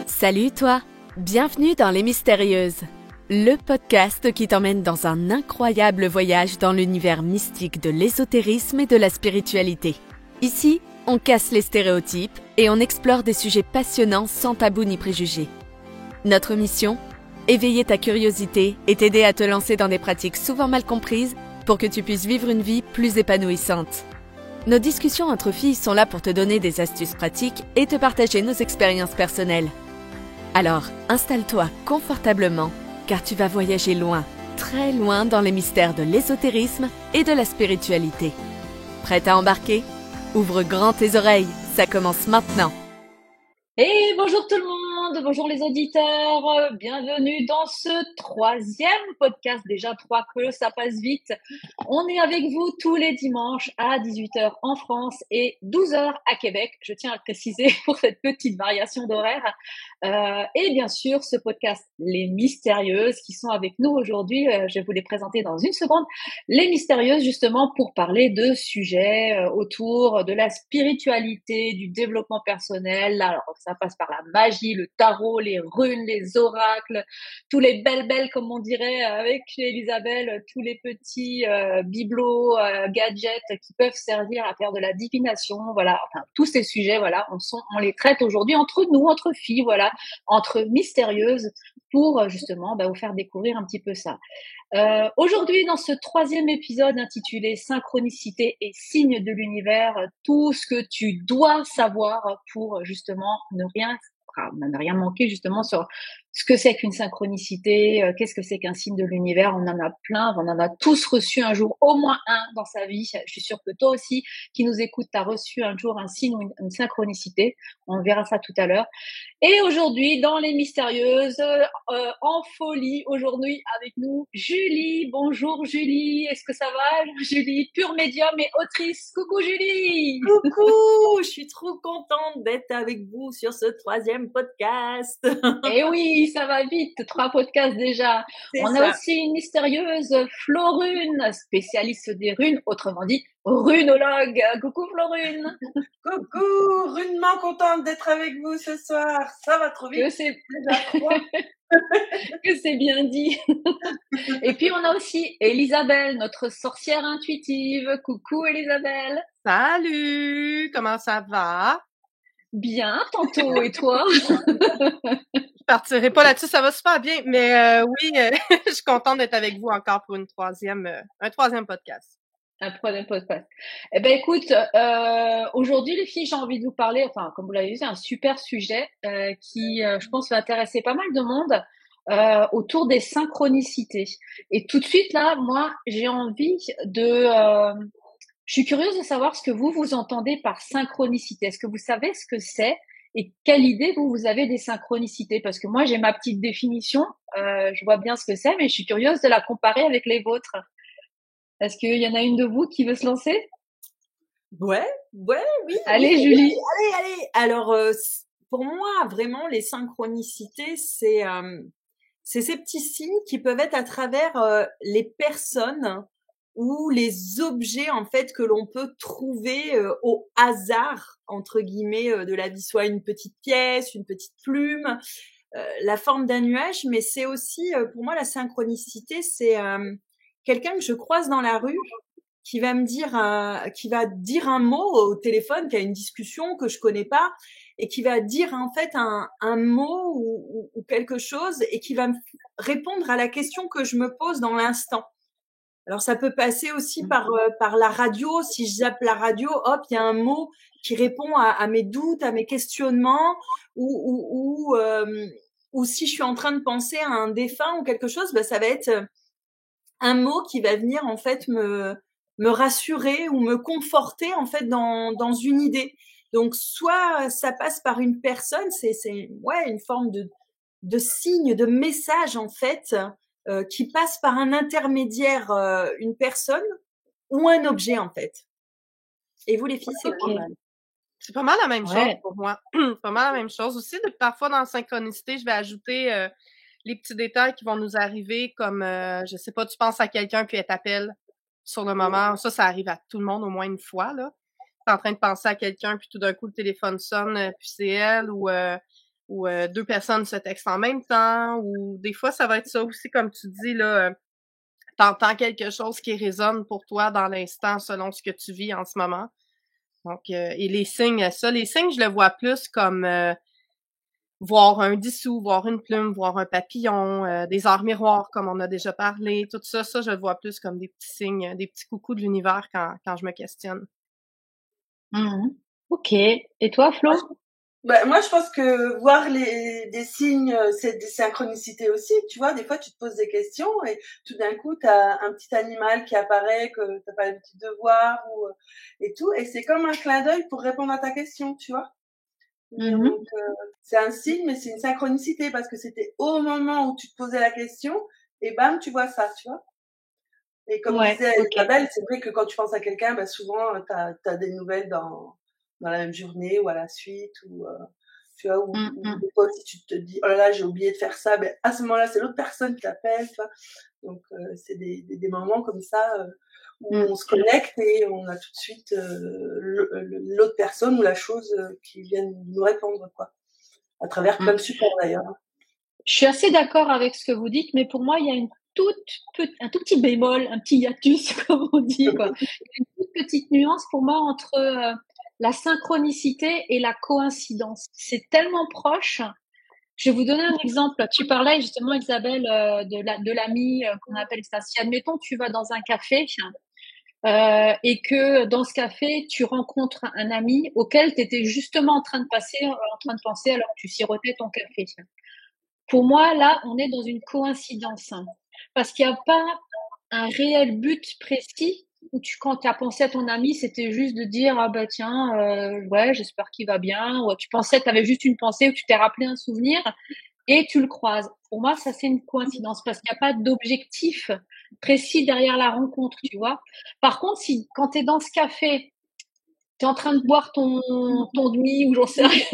Salut toi, bienvenue dans Les Mystérieuses, le podcast qui t'emmène dans un incroyable voyage dans l'univers mystique de l'ésotérisme et de la spiritualité. Ici, on casse les stéréotypes et on explore des sujets passionnants sans tabou ni préjugés. Notre mission ? Éveiller ta curiosité et t'aider à te lancer dans des pratiques souvent mal comprises pour que tu puisses vivre une vie plus épanouissante. Nos discussions entre filles sont là pour te donner des astuces pratiques et te partager nos expériences personnelles. Alors, installe-toi confortablement, car tu vas voyager loin, très loin dans les mystères de l'ésotérisme et de la spiritualité. Prête à embarquer ? Ouvre grand tes oreilles, ça commence maintenant. Et bonjour tout le monde, bonjour les auditeurs, bienvenue dans ce troisième podcast, déjà 3 que ça passe vite. On est avec vous tous les dimanches à 18h en France et 12h à Québec, je tiens à le préciser pour cette petite variation d'horaire. Et bien sûr, ce podcast, Les Mystérieuses, qui sont avec nous aujourd'hui, je vais vous les présenter dans une seconde. Les Mystérieuses, justement, pour parler de sujets autour de la spiritualité, du développement personnel. Alors, ça passe par la magie, le tarot, les runes, les oracles, tous les belles, comme on dirait avec Elisabeth, tous les petits bibelots, gadgets qui peuvent servir à faire de la divination. Voilà, enfin, tous ces sujets, voilà, on les traite aujourd'hui entre nous, entre filles, voilà, entre mystérieuses, pour justement vous faire découvrir un petit peu ça. Aujourd'hui, dans ce troisième épisode intitulé Synchronicité et signes de l'univers, tout ce que tu dois savoir pour justement ne rien manquer justement sur ce que c'est qu'une synchronicité, qu'est-ce que c'est qu'un signe de l'univers. On en a plein, on en a tous reçu un jour au moins un dans sa vie. Je suis sûre que toi aussi, qui nous écoutes, tu as reçu un jour un signe ou une synchronicité. On verra ça tout à l'heure. Et aujourd'hui, dans Les Mystérieuses, en folie, aujourd'hui avec nous, Julie. Bonjour Julie, est-ce que ça va Julie, pure médium et autrice. Coucou Julie. Coucou, je suis trop contente d'être avec vous sur ce troisième podcast. Et oui, ça va vite, 3 podcasts déjà. On a aussi une mystérieuse, Florune, spécialiste des runes, autrement dit, runologue. Coucou Florune. Coucou, rudement contente d'être avec vous ce soir. Ça va trop vite. Que c'est bien dit. Et puis on a aussi Elisabeth, notre sorcière intuitive. Coucou Elisabeth. Salut, comment ça va? Bien, tantôt, et toi? Je partirai pas là-dessus, ça va super bien, mais oui, je suis contente d'être avec vous encore pour un troisième podcast. Un troisième podcast. Eh ben écoute, aujourd'hui les filles, j'ai envie de vous parler, enfin comme vous l'avez vu, c'est un super sujet qui, je pense, va intéresser pas mal de monde autour des synchronicités. Et tout de suite là, moi, j'ai envie de... je suis curieuse de savoir ce que vous entendez par synchronicité. Est-ce que vous savez ce que c'est et quelle idée vous avez des synchronicités? Parce que moi, j'ai ma petite définition, je vois bien ce que c'est, mais je suis curieuse de la comparer avec les vôtres. Est-ce qu'il y en a une de vous qui veut se lancer? Ouais, oui. Allez, Julie. Allez. Alors, pour moi, vraiment, les synchronicités, c'est ces petits signes qui peuvent être à travers les personnes ou les objets, en fait, que l'on peut trouver au hasard, entre guillemets, de la vie, soit une petite pièce, une petite plume, la forme d'un nuage, mais c'est aussi, pour moi, la synchronicité, c'est quelqu'un que je croise dans la rue qui va me dire qui va dire un mot au téléphone, qui a une discussion que je connais pas et qui va dire en fait un mot ou quelque chose et qui va me répondre à la question que je me pose dans l'instant. Alors ça peut passer aussi par la radio. Si je zappe la radio, hop, il y a un mot qui répond à mes doutes, à mes questionnements, ou si je suis en train de penser à un défunt ou quelque chose, ça va être un mot qui va venir en fait me rassurer ou me conforter en fait dans une idée. Donc soit ça passe par une personne, c'est une forme de signe, de message en fait qui passe par un intermédiaire, une personne ou un objet en fait. Et vous les filles, c'est quoi? C'est pas mal la même chose pour moi. Pas mal la même chose aussi. Parfois dans la synchronicité, je vais ajouter les petits détails qui vont nous arriver, comme je sais pas, tu penses à quelqu'un puis elle t'appelle sur le moment. Ça arrive à tout le monde au moins une fois là. T'es en train de penser à quelqu'un puis tout d'un coup le téléphone sonne puis c'est elle, ou ou 2 personnes se textent en même temps, ou des fois, ça va être ça aussi, comme tu dis, là, t'entends quelque chose qui résonne pour toi dans l'instant selon ce que tu vis en ce moment. Donc, et les signes, je le vois plus comme voir un dissous, voir une plume, voir un papillon, des arts miroirs, comme on a déjà parlé, tout ça, je le vois plus comme des petits signes, des petits coucous de l'univers quand je me questionne. Ok. Et toi, Flo? Moi, je pense que voir des signes, c'est des synchronicités aussi. Tu vois, des fois, tu te poses des questions et tout d'un coup, t'as un petit animal qui apparaît que t'as pas l'habitude de voir et tout. Et c'est comme un clin d'œil pour répondre à ta question, tu vois. Donc, c'est un signe, mais c'est une synchronicité parce que c'était au moment où tu te posais la question et bam, tu vois ça, tu vois. Et comme disait Isabelle, c'est vrai que quand tu penses à quelqu'un, souvent, t'as des nouvelles dans la même journée ou à la suite ou tu vois, ou des fois si tu te dis oh là là j'ai oublié de faire ça, à ce moment-là c'est l'autre personne qui t'appelle, tu vois. Donc c'est des moments comme ça où on se connecte et on a tout de suite l'autre personne ou la chose qui vient nous répondre, quoi, à travers plein de supports d'ailleurs. Je suis assez d'accord avec ce que vous dites, mais pour moi il y a un tout petit bémol, un petit hiatus, comme on dit, quoi. Une toute petite nuance pour moi entre la synchronicité et la coïncidence. C'est tellement proche. Je vais vous donner un exemple. Tu parlais justement, Isabelle, de l'ami qu'on appelle ça. Si, admettons, tu vas dans un café et que dans ce café, tu rencontres un ami auquel tu étais justement en train de penser alors que tu sirotais ton café. Pour moi, là, on est dans une coïncidence. Parce qu'il n'y a pas un réel but précis où quand tu as pensé à ton ami, c'était juste de dire ah bah tiens, ouais, j'espère qu'il va bien. Ou tu pensais, tu avais juste une pensée ou tu t'es rappelé un souvenir et tu le croises. Pour moi, ça c'est une coïncidence parce qu'il n'y a pas d'objectif précis derrière la rencontre, tu vois. Par contre, si quand tu es dans ce café, tu es en train de boire ton demi ou j'en sais rien,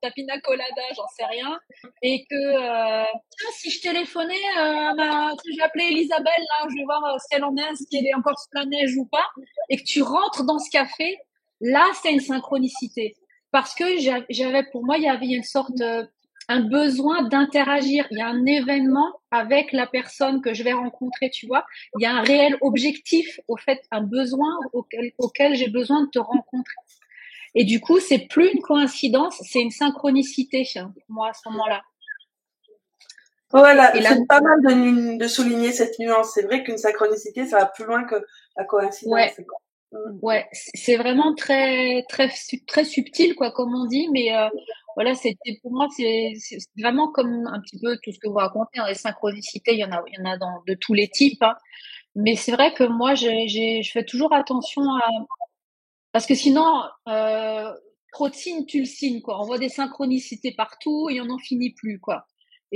ta pina colada, j'en sais rien, et que tiens, si je téléphonais, si j'appelais Elisabelle, là, je vais voir si elle en est, si elle est encore sous la neige ou pas, et que tu rentres dans ce café, là, c'est une synchronicité. Parce que pour moi, il y avait une sorte, un besoin d'interagir. Il y a un événement avec la personne que je vais rencontrer, tu vois. Il y a un réel objectif, au fait, un besoin auquel j'ai besoin de te rencontrer. Et du coup, c'est plus une coïncidence, c'est une synchronicité, pour moi, à ce moment-là. Voilà, c'est pas mal de souligner cette nuance. C'est vrai qu'une synchronicité, ça va plus loin que la coïncidence. Ouais, c'est vraiment très, très, très subtil, quoi, comme on dit, mais voilà, pour moi, c'est vraiment comme un petit peu tout ce que vous racontez. Les synchronicités, il y en a de tous les types, hein. Mais c'est vrai que moi, je fais toujours attention parce que sinon, trop de signes, tu le signes, quoi. On voit des synchronicités partout et on n'en finit plus, quoi.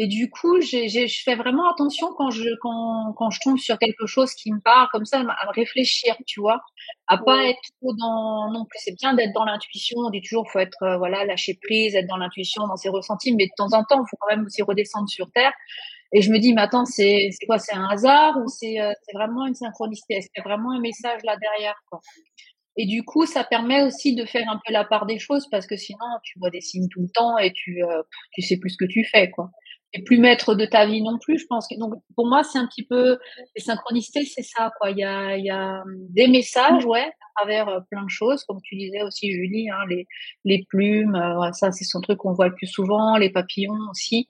Et du coup, je fais vraiment attention quand je tombe sur quelque chose qui me parle comme ça, à me réfléchir, tu vois, à pas être trop non plus. C'est bien d'être dans l'intuition. On dit toujours, faut être, voilà, lâcher prise, être dans l'intuition, dans ses ressentis, mais de temps en temps, il faut quand même aussi redescendre sur terre. Et je me dis, mais attends, c'est quoi? C'est un hasard ou c'est vraiment une synchronicité? Est-ce qu'il y a vraiment un message là derrière, quoi? Et du coup, ça permet aussi de faire un peu la part des choses parce que sinon, tu vois des signes tout le temps et tu sais plus ce que tu fais, quoi. Et plus maître de ta vie non plus, je pense que. Donc, pour moi, c'est un petit peu les synchronicités, c'est ça, quoi. Il y a des messages, ouais, à travers plein de choses, comme tu disais aussi, Julie, hein, les plumes, ça, c'est son truc qu'on voit le plus souvent, les papillons aussi.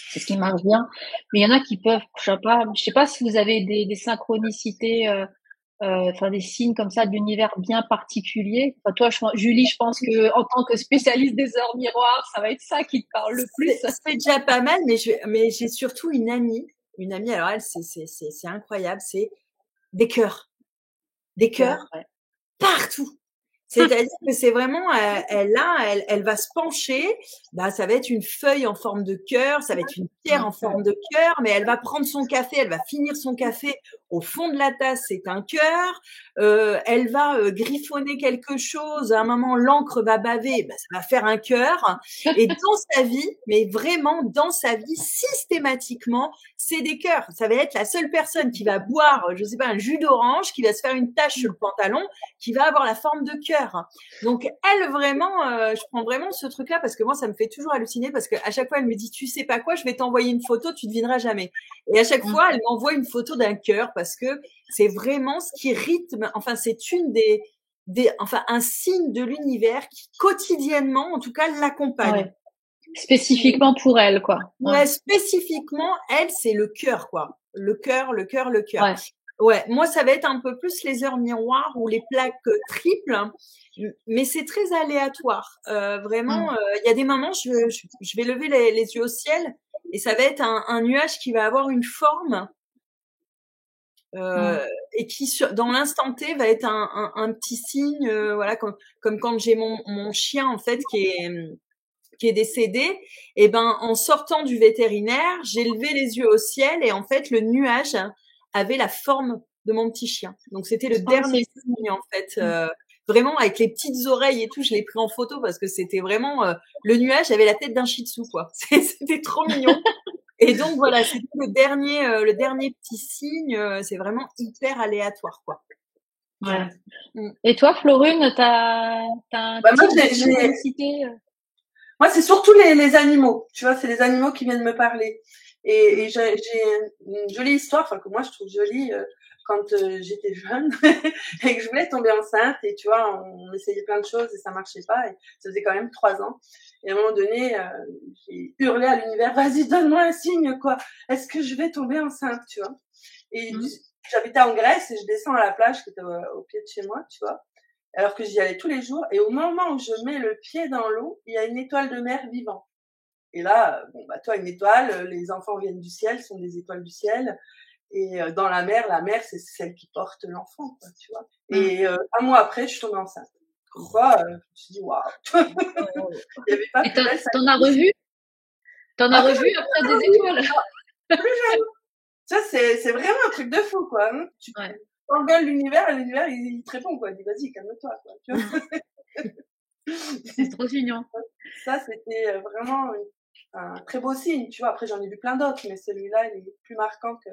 C'est ce qui marche bien. Mais il y en a qui peuvent, je sais pas si vous avez des synchronicités. Des signes comme ça d'univers bien particuliers. Enfin, toi, Julie, je pense que en tant que spécialiste des heures miroirs, ça va être ça qui te parle le plus. C'est déjà pas mal, mais j'ai surtout une amie. Alors elle, c'est incroyable, c'est des cœurs ouais. Partout. C'est-à-dire que c'est vraiment, elle va se pencher, ça va être une feuille en forme de cœur, ça va être une pierre en forme de cœur, mais elle va prendre son café, elle va finir son café au fond de la tasse, c'est un cœur. Elle va griffonner quelque chose. À un moment, l'encre va baver, ça va faire un cœur. Et dans sa vie, mais vraiment dans sa vie, systématiquement, c'est des cœurs. Ça va être la seule personne qui va boire, je sais pas, un jus d'orange, qui va se faire une tache sur le pantalon, qui va avoir la forme de cœur. Donc elle, vraiment, je prends vraiment ce truc-là parce que moi, ça me fait toujours halluciner parce que à chaque fois, elle me dit, tu sais pas quoi, je vais t'envoyer une photo, tu devineras jamais. Et à chaque fois, elle m'envoie une photo d'un cœur parce que c'est vraiment ce qui rythme, enfin, c'est une enfin, un signe de l'univers qui quotidiennement, en tout cas, l'accompagne. Ouais. Spécifiquement pour elle, quoi. Ouais, spécifiquement, elle, c'est le cœur, quoi. Le cœur. Ouais. Ouais, moi, ça va être un peu plus les heures miroirs ou les plaques triples, mais c'est très aléatoire. Vraiment, il y a des moments, je vais lever les yeux au ciel et ça va être un nuage qui va avoir une forme et qui, dans l'instant T, va être un petit signe, voilà, comme quand j'ai mon chien, en fait, qui est décédé, et en sortant du vétérinaire, j'ai levé les yeux au ciel et en fait le nuage avait la forme de mon petit chien. Donc c'était le dernier signe en fait, vraiment avec les petites oreilles et tout, je l'ai pris en photo parce que c'était vraiment le nuage avait la tête d'un shih tzu quoi. C'était trop mignon. Et donc voilà, c'était le dernier petit signe, c'est vraiment hyper aléatoire quoi. Ouais. Et toi Florune, t'as un synchronicité? Moi, c'est surtout les animaux. Tu vois, c'est les animaux qui viennent me parler. Et j'ai une jolie histoire, enfin que moi je trouve jolie, quand j'étais jeune et que je voulais tomber enceinte. Et tu vois, on essayait plein de choses et ça marchait pas. Et ça faisait quand même 3 ans. Et à un moment donné, j'ai hurlé à l'univers, vas-y, donne-moi un signe, quoi. Est-ce que je vais tomber enceinte, tu vois? Et j'habitais en Grèce et je descends à la plage qui était au pied de chez moi, tu vois. Alors que j'y allais tous les jours. Et au moment où je mets le pied dans l'eau, il y a une étoile de mer vivante. Et là, toi, une étoile, les enfants viennent du ciel, sont des étoiles du ciel. Et dans la mer, c'est celle qui porte l'enfant, quoi, tu vois. Et un mois après, je suis tombée enceinte. Pourquoi je me suis dit, waouh. Il y avait pas plus belle. T'en as revu? T'en as revu après des étoiles? Plus jamais. Ça, c'est vraiment un truc de fou, quoi. Hein. Tu engueules l'univers et l'univers, il te répond, quoi. Il dit, vas-y, calme-toi, quoi. Tu vois. C'est trop mignon. Ça, c'était vraiment un très beau signe, tu vois. Après, j'en ai vu plein d'autres, mais celui-là, il est plus marquant que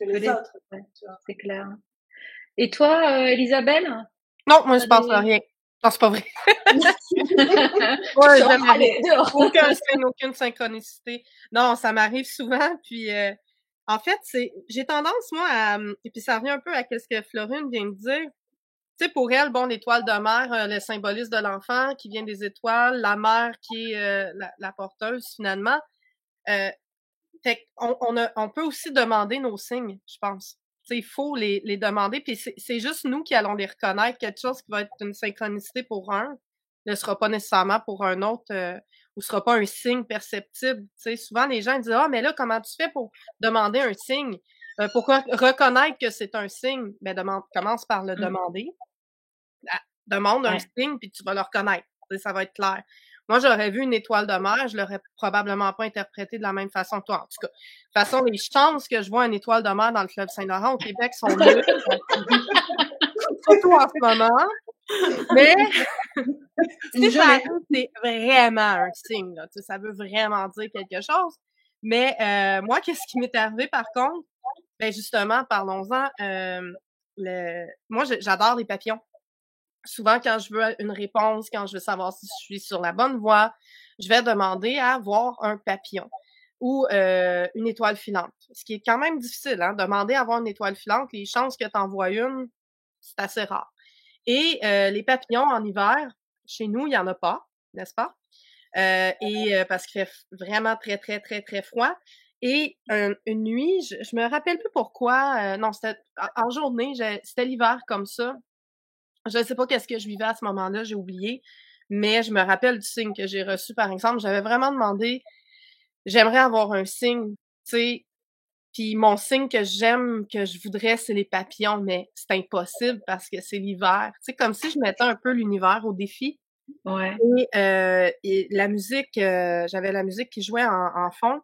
les autres. Ouais, c'est clair. Et toi, Elisabelle? Non, moi, je pense à rien. Non, c'est pas vrai. Ouais, jamais. Aucune synchronicité. Non, ça m'arrive souvent, puis en fait, j'ai tendance, moi, et puis ça revient un peu à ce que Florine vient de dire. Tu sais, pour elle, l'étoile de mer, le symbolisme de l'enfant qui vient des étoiles, la mère qui est la porteuse, finalement. Fait on peut aussi demander nos signes, je pense. Tu sais, il faut les demander, puis c'est juste nous qui allons les reconnaître. Quelque chose qui va être une synchronicité pour un ne sera pas nécessairement pour un autre, ou sera pas un signe perceptible. Tu sais, souvent, les gens disent « Ah, mais là, comment tu fais pour demander un signe? Pourquoi reconnaître que c'est un signe? » Commence par le demander. Demande un signe, puis tu vas le reconnaître. Ça va être clair. Moi, j'aurais vu une étoile de mer, je l'aurais probablement pas interprétée de la même façon que toi. En tout cas, de toute façon, les chances que je vois une étoile de mer dans le fleuve Saint-Laurent au Québec sont nulles. Surtout en ce moment. Mais c'est vraiment un signe. Là. Ça veut vraiment dire quelque chose. Mais moi, qu'est-ce qui m'est arrivé par contre? Ben justement, parlons-en. Moi, j'adore les papillons. Souvent, quand je veux une réponse, quand je veux savoir si je suis sur la bonne voie, je vais demander à voir un papillon ou une étoile filante. Ce qui est quand même difficile, hein, demander à voir une étoile filante, les chances que tu en vois une, c'est assez rare. Et les papillons en hiver, chez nous, il y en a pas, n'est-ce pas? Parce qu'il fait vraiment très, très, très, très froid. Et une nuit, je me rappelle plus pourquoi, non, c'était en journée, c'était l'hiver comme ça. Je ne sais pas qu'est-ce que je vivais à ce moment-là, j'ai oublié, mais je me rappelle du signe que j'ai reçu, par exemple. J'avais vraiment demandé, j'aimerais avoir un signe, tu sais, puis mon signe que j'aime, que je voudrais, c'est les papillons, mais c'est impossible parce que c'est l'hiver. Tu sais, comme si je mettais un peu l'univers au défi. Ouais. Et la musique, j'avais la musique qui jouait en fond,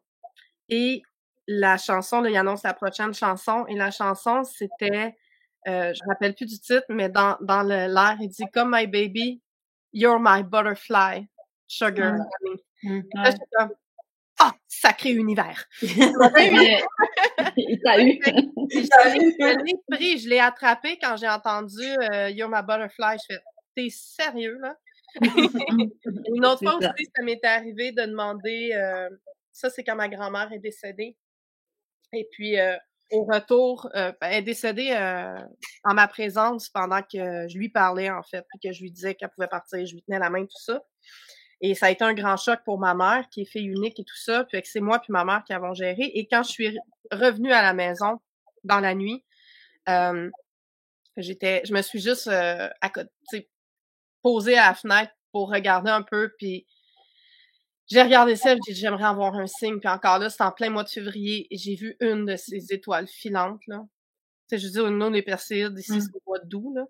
et la chanson, là, il annonce la prochaine chanson, et la chanson, c'était, je me rappelle plus du titre, mais dans l'air, il dit « Come my baby, you're my butterfly, sugar honey ». Là, j'étais comme « Ah, sacré univers! » Il t'a eu. Je l'ai pris, je l'ai attrapé quand j'ai entendu You're my butterfly. Je fais « T'es sérieux, là? » Une autre fois aussi, ça m'était arrivé de demander, ça c'est quand ma grand-mère est décédée. Et puis, au retour, elle est décédée en ma présence pendant que je lui parlais, en fait, puis que je lui disais qu'elle pouvait partir, je lui tenais la main, tout ça. Et ça a été un grand choc pour ma mère, qui est fille unique et tout ça, puis que c'est moi puis ma mère qui avons géré. Et quand je suis revenue à la maison, dans la nuit, je me suis juste à côté, posée à la fenêtre pour regarder un peu, puis j'ai regardé ça, j'ai dit j'aimerais avoir un signe, puis encore là, c'est en plein mois de février, et j'ai vu une de ces étoiles filantes, là. Tu sais, je veux dire, nous, les Perséides, ici, c'est le mois d'août, là.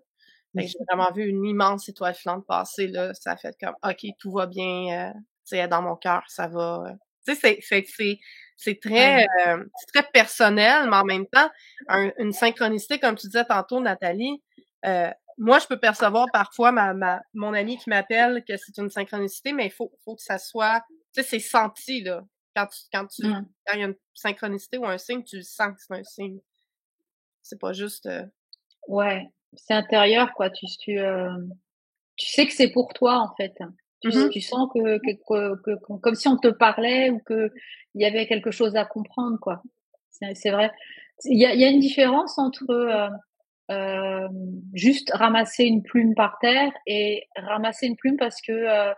Fait que j'ai vraiment vu une immense étoile filante passer, là. Ça a fait comme, OK, tout va bien, tu sais, dans mon cœur, ça va. Tu sais, c'est très personnel, mais en même temps, une synchronicité, comme tu disais tantôt, Nathalie, moi, je peux percevoir parfois mon ami qui m'appelle que c'est une synchronicité, mais il faut que ça soit, tu sais, c'est senti, là. Quand il y a une synchronicité ou un signe, tu le sens que c'est un signe. C'est pas juste. Ouais, c'est intérieur, quoi. Tu sais que c'est pour toi, en fait. Tu sens que comme si on te parlait ou que il y avait quelque chose à comprendre, quoi. C'est vrai. Il y a une différence entre juste ramasser une plume par terre et ramasser une plume parce que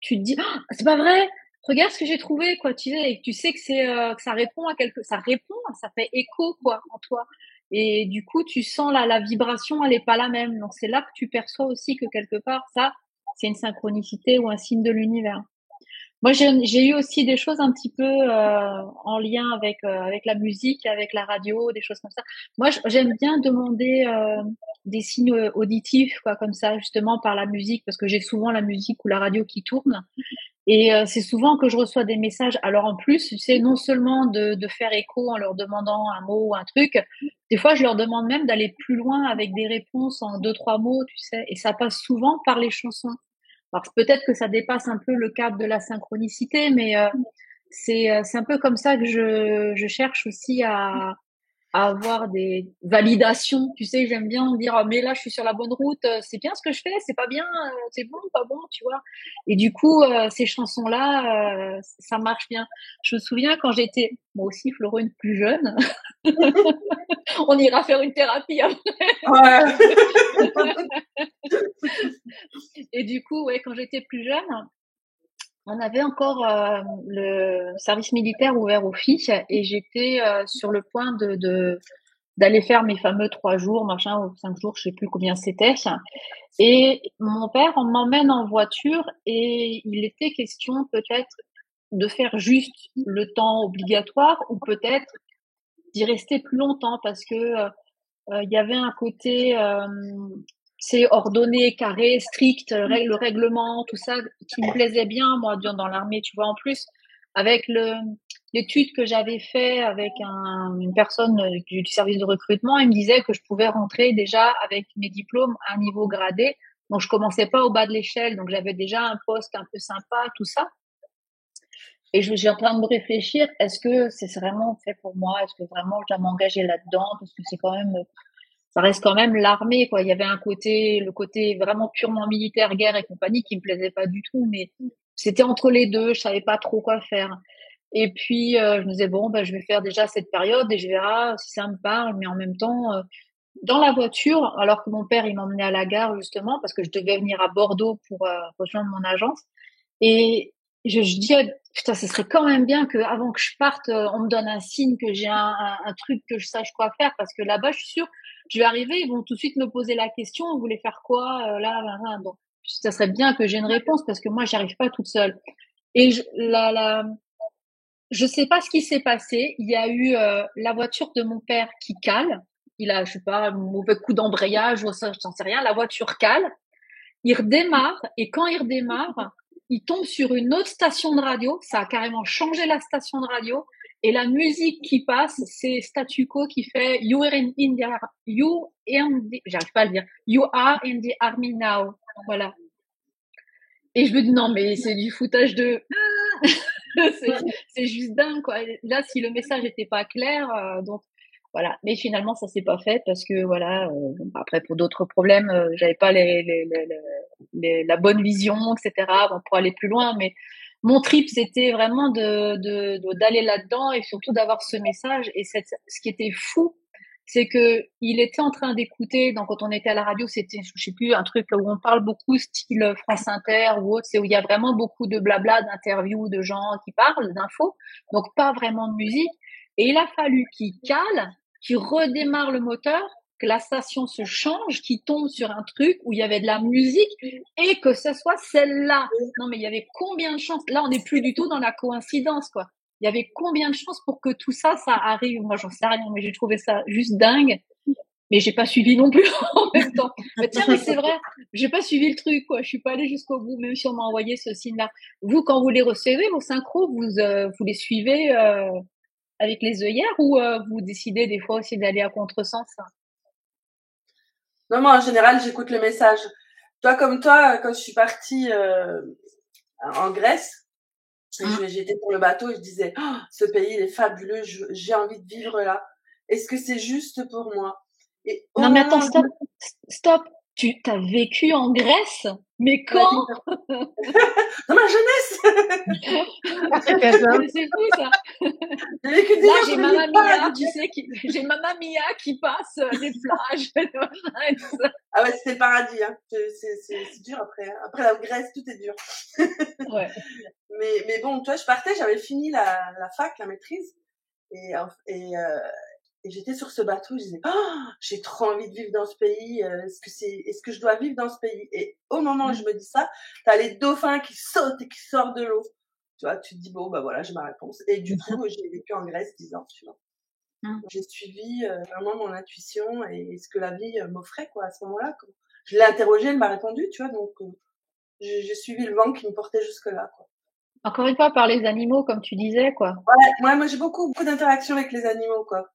tu te dis oh, c'est pas vrai, regarde ce que j'ai trouvé, quoi, tu sais, et tu sais que c'est que ça répond ça fait écho, quoi, en toi, et du coup tu sens la vibration, elle est pas la même, donc c'est là que tu perçois aussi que quelque part ça c'est une synchronicité ou un signe de l'univers. Moi, j'ai eu aussi des choses un petit peu en lien avec la musique, avec la radio, des choses comme ça. Moi, j'aime bien demander des signes auditifs, quoi, comme ça, justement par la musique, parce que j'ai souvent la musique ou la radio qui tourne, et c'est souvent que je reçois des messages. Alors en plus, c'est non seulement de faire écho en leur demandant un mot ou un truc. Des fois, je leur demande même d'aller plus loin avec des réponses en 2-3 mots, tu sais, et ça passe souvent par les chansons. Alors peut-être que ça dépasse un peu le cadre de la synchronicité, mais c'est un peu comme ça que je cherche aussi à avoir des validations. Tu sais, j'aime bien dire oh, mais là je suis sur la bonne route, c'est bien ce que je fais, c'est pas bien, c'est bon, pas bon, tu vois. Et du coup, ces chansons-là, ça marche bien. Je me souviens quand j'étais, moi aussi Florine plus jeune, on ira faire une thérapie après. Ouais. Et du coup, ouais, quand j'étais plus jeune, on avait encore le service militaire ouvert aux filles et j'étais sur le point d'aller faire mes fameux 3 jours, machin, ou 5 jours, je sais plus combien c'était. Et mon père m'emmène en voiture et il était question peut-être de faire juste le temps obligatoire ou peut-être d'y rester plus longtemps parce que il y avait un côté c'est ordonné, carré, strict, le règlement, tout ça, qui me plaisait bien, moi, dans l'armée, tu vois. En plus, avec l'étude que j'avais fait avec une personne du service de recrutement, il me disait que je pouvais rentrer déjà avec mes diplômes à un niveau gradé. Donc, je commençais pas au bas de l'échelle. Donc, j'avais déjà un poste un peu sympa, tout ça. Et j'ai en train de me réfléchir, est-ce que c'est vraiment fait pour moi? Est-ce que vraiment je dois m'engager là-dedans? Parce que c'est quand même, ça reste quand même l'armée, quoi. Il y avait le côté vraiment purement militaire, guerre et compagnie qui me plaisait pas du tout, mais c'était entre les deux, je savais pas trop quoi faire. Et puis, je me disais, bon, ben, je vais faire déjà cette période et je verrai si ça me parle, mais en même temps, dans la voiture, alors que mon père, il m'emmenait à la gare, justement, parce que je devais venir à Bordeaux pour rejoindre mon agence. Et je dis, putain, ce serait quand même bien que avant que je parte, on me donne un signe que j'ai un truc que je sache quoi faire, parce que là-bas, je suis sûre, je vais arriver, ils vont tout de suite me poser la question, vous voulez faire quoi, là. Donc, ça serait bien que j'ai une réponse, parce que moi, j'arrive pas toute seule. Et je sais pas ce qui s'est passé. Il y a eu la voiture de mon père qui cale. Il a, je sais pas, un mauvais coup d'embrayage, ou ça, j'en sais rien. La voiture cale. Il redémarre, et quand il redémarre, il tombe sur une autre station de radio. Ça a carrément changé la station de radio. et la musique qui passe, c'est Statu Quo qui fait j'arrive pas à le dire, You are in the army now. Voilà. Et je me dis, non, mais c'est du foutage de, c'est juste dingue, quoi. Là, si le message était pas clair, donc, voilà. Mais finalement, ça s'est pas fait parce que, voilà, après, pour d'autres problèmes, j'avais pas la bonne vision, etc. Bon, pour aller plus loin, mais mon trip, c'était vraiment d'aller là-dedans et surtout d'avoir ce message. Et ce qui était fou, c'est que il était en train d'écouter, donc quand on était à la radio, c'était, je sais plus, un truc où on parle beaucoup, style France Inter ou autre, c'est où il y a vraiment beaucoup de blabla, d'interviews, de gens qui parlent, d'infos, donc pas vraiment de musique. Et il a fallu qu'il cale, qu'il redémarre le moteur, que la station se change, qu'il tombe sur un truc où il y avait de la musique et que ce soit celle-là. Non, mais il y avait combien de chances? Là, on n'est plus du tout dans la coïncidence, quoi. Il y avait combien de chances pour que tout ça, ça arrive? Moi, j'en sais rien, mais j'ai trouvé ça juste dingue. Mais j'ai pas suivi non plus en même temps. Mais tiens, mais c'est vrai, j'ai pas suivi le truc, quoi. Je suis pas allée jusqu'au bout, même si on m'a envoyé ce signe-là. Vous, quand vous les recevez, vos synchros, vous les suivez avec les œillères ou vous décidez des fois aussi d'aller à contresens? Non, moi, en général, j'écoute le message. Toi, comme toi, quand je suis partie en Grèce, j'étais sur le bateau et je disais, oh, ce pays, il est fabuleux, j'ai envie de vivre là. Est-ce que c'est juste pour moi? Et non, mais attends, stop. Tu t'as vécu en Grèce? Mais quand? Dans ma jeunesse. C'est fou, ça. Là, j'ai Mamma Mia, tu sais, j'ai Mamma Mia qui passe des plages. Ah ouais, c'était le paradis, hein. C'est dur après. Hein. Après la Grèce, tout est dur. Ouais. Mais bon, toi, je partais, j'avais fini la fac, la maîtrise. Et j'étais sur ce bateau, je disais, oh, j'ai trop envie de vivre dans ce pays, est-ce que je dois vivre dans ce pays? Et au moment où je me dis ça, t'as les dauphins qui sautent et qui sortent de l'eau. Tu vois, tu te dis, bon, bah voilà, j'ai ma réponse. Et du coup, j'ai vécu en Grèce 10 ans, tu vois. J'ai suivi vraiment mon intuition et ce que la vie m'offrait, quoi, à ce moment-là. Quoi. Je l'ai interrogée, elle m'a répondu, tu vois, donc j'ai suivi le vent qui me portait jusque-là, quoi. Encore une fois, par les animaux, comme tu disais, quoi. Ouais, moi j'ai beaucoup d'interactions avec les animaux, quoi.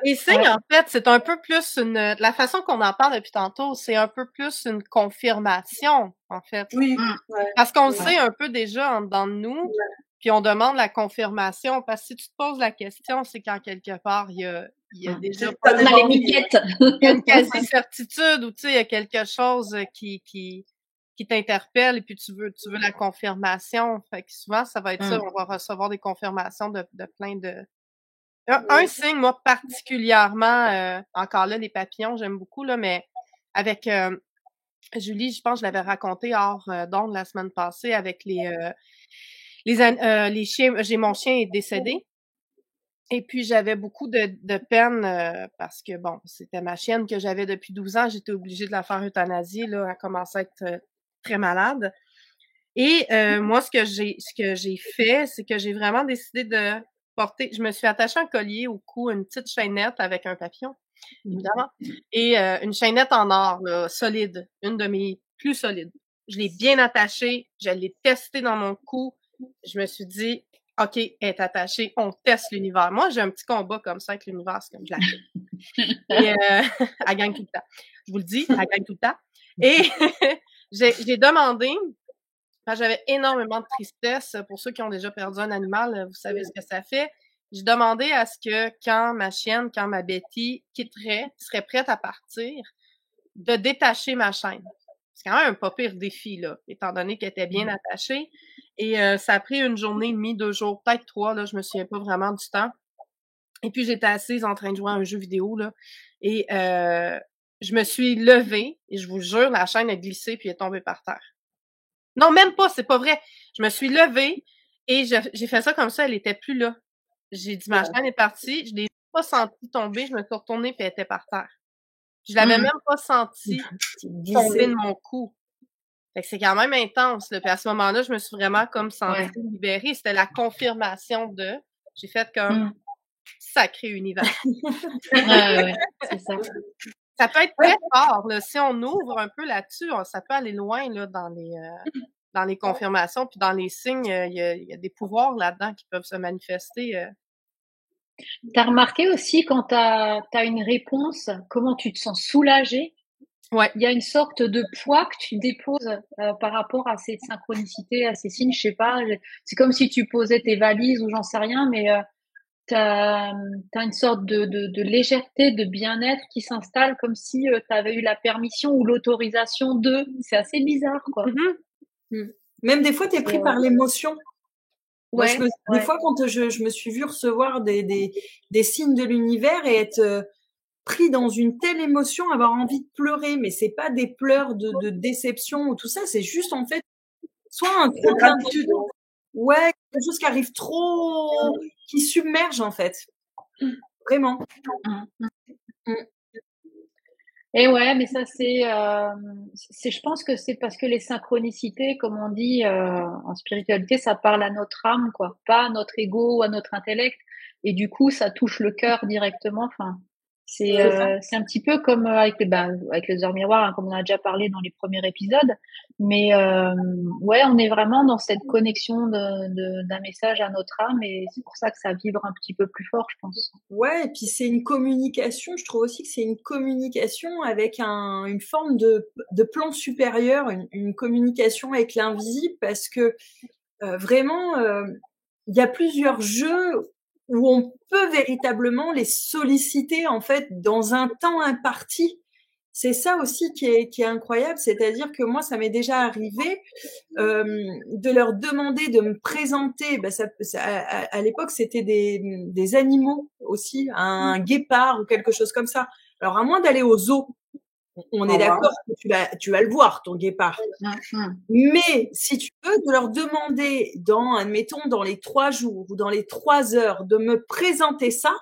Les signes, en fait, c'est un peu plus la façon qu'on en parle depuis tantôt, c'est un peu plus une confirmation, en fait. Oui. Parce qu'on le sait un peu déjà en dedans de nous, puis on demande la confirmation, parce que si tu te poses la question, c'est quand quelque part, il y a déjà on a les miquettes. Il y a une quasi-certitude ou tu sais, il y a quelque chose qui t'interpelle et puis tu veux la confirmation. Fait que souvent, ça va être ça, on va recevoir des confirmations de plein de... Un signe, moi, particulièrement, encore là, les papillons, j'aime beaucoup, là, mais avec Julie, je pense que je l'avais raconté hors d'onde la semaine passée avec les chiens. Mon chien est décédé. Et puis, j'avais beaucoup de peine parce que, bon, c'était ma chienne que j'avais depuis 12 ans. J'étais obligée de la faire euthanasier, là. Elle commençait à être très malade. Et moi, ce que j'ai fait, c'est que j'ai vraiment décidé de porter... Je me suis attachée un collier au cou, une petite chaînette avec un papillon, évidemment, et une chaînette en or, là, solide, une de mes plus solides. Je l'ai bien attachée, je l'ai testée dans mon cou. Je me suis dit... OK, elle est attachée, on teste l'univers. Moi, j'ai un petit combat comme ça avec l'univers, c'est comme je la Et elle gagne tout le temps. Je vous le dis, elle gagne tout le temps. Et j'ai demandé, parce que j'avais énormément de tristesse, pour ceux qui ont déjà perdu un animal, vous savez ce que ça fait. J'ai demandé à ce que quand ma Betty serait prête à partir, de détacher ma chaîne. C'est quand même un pas pire défi, là, étant donné qu'elle était bien attachée. Et ça a pris une journée et demie, 2 jours, peut-être 3, là, je me souviens pas vraiment du temps. Et puis, j'étais assise en train de jouer à un jeu vidéo, là. Et je me suis levée, et je vous jure, la chaîne a glissé puis est tombée par terre. Non, même pas, c'est pas vrai. Je me suis levée et j'ai fait ça comme ça, elle était plus là. J'ai dit, ma chaîne est partie, je l'ai pas sentie tomber, je me suis retournée puis elle était par terre. Je l'avais même pas senti tomber de mon cou. Fait que c'est quand même intense, là. Puis à ce moment-là, je me suis vraiment comme sentie libérée. C'était la confirmation de... J'ai fait comme sacré univers. C'est ça. Ça peut être très fort, là. Si on ouvre un peu là-dessus, ça peut aller loin, là, dans les... dans les confirmations, puis dans les signes, il y a des pouvoirs là-dedans qui peuvent se manifester. T'as remarqué aussi quand t'as une réponse, comment tu te sens soulagé? Ouais. Il y a une sorte de poids que tu déposes par rapport à ces synchronicités, à ces signes, je sais pas. C'est comme si tu posais tes valises ou j'en sais rien, mais t'as une sorte de légèreté, de bien-être qui s'installe comme si t'avais eu la permission ou l'autorisation de. C'est assez bizarre, quoi. Même des fois, t'es pris par l'émotion. Ouais, des fois, quand je me suis vue recevoir des signes de l'univers et être pris dans une telle émotion, avoir envie de pleurer, mais c'est pas des pleurs de déception ou tout ça, c'est juste en fait soit un trop gratitude. Ouais, quelque chose qui arrive trop, qui submerge en fait. Vraiment. Et ouais, mais ça je pense que c'est parce que les synchronicités, comme on dit en spiritualité, ça parle à notre âme, quoi, pas à notre ego ou à notre intellect. Et du coup, ça touche le cœur directement. Enfin, c'est un petit peu comme avec les heures miroirs, hein, comme on a déjà parlé dans les premiers épisodes. Mais ouais, on est vraiment dans cette connexion d'un message à notre âme, et c'est pour ça que ça vibre un petit peu plus fort, je pense. Ouais, et puis c'est une communication. Je trouve aussi que c'est une communication avec une forme de plan supérieur, une communication avec l'invisible, parce que vraiment, il y a plusieurs jeux où on peut véritablement les solliciter en fait dans un temps imparti. C'est ça aussi qui est incroyable, c'est-à-dire que moi ça m'est déjà arrivé de leur demander de me présenter. À l'époque c'était des animaux aussi, un guépard ou quelque chose comme ça. Alors à moins d'aller au zoo, on est d'accord que tu vas le voir, ton guépard. Mais si tu veux, de leur demander admettons, dans les 3 jours ou dans les 3 heures, de me présenter ça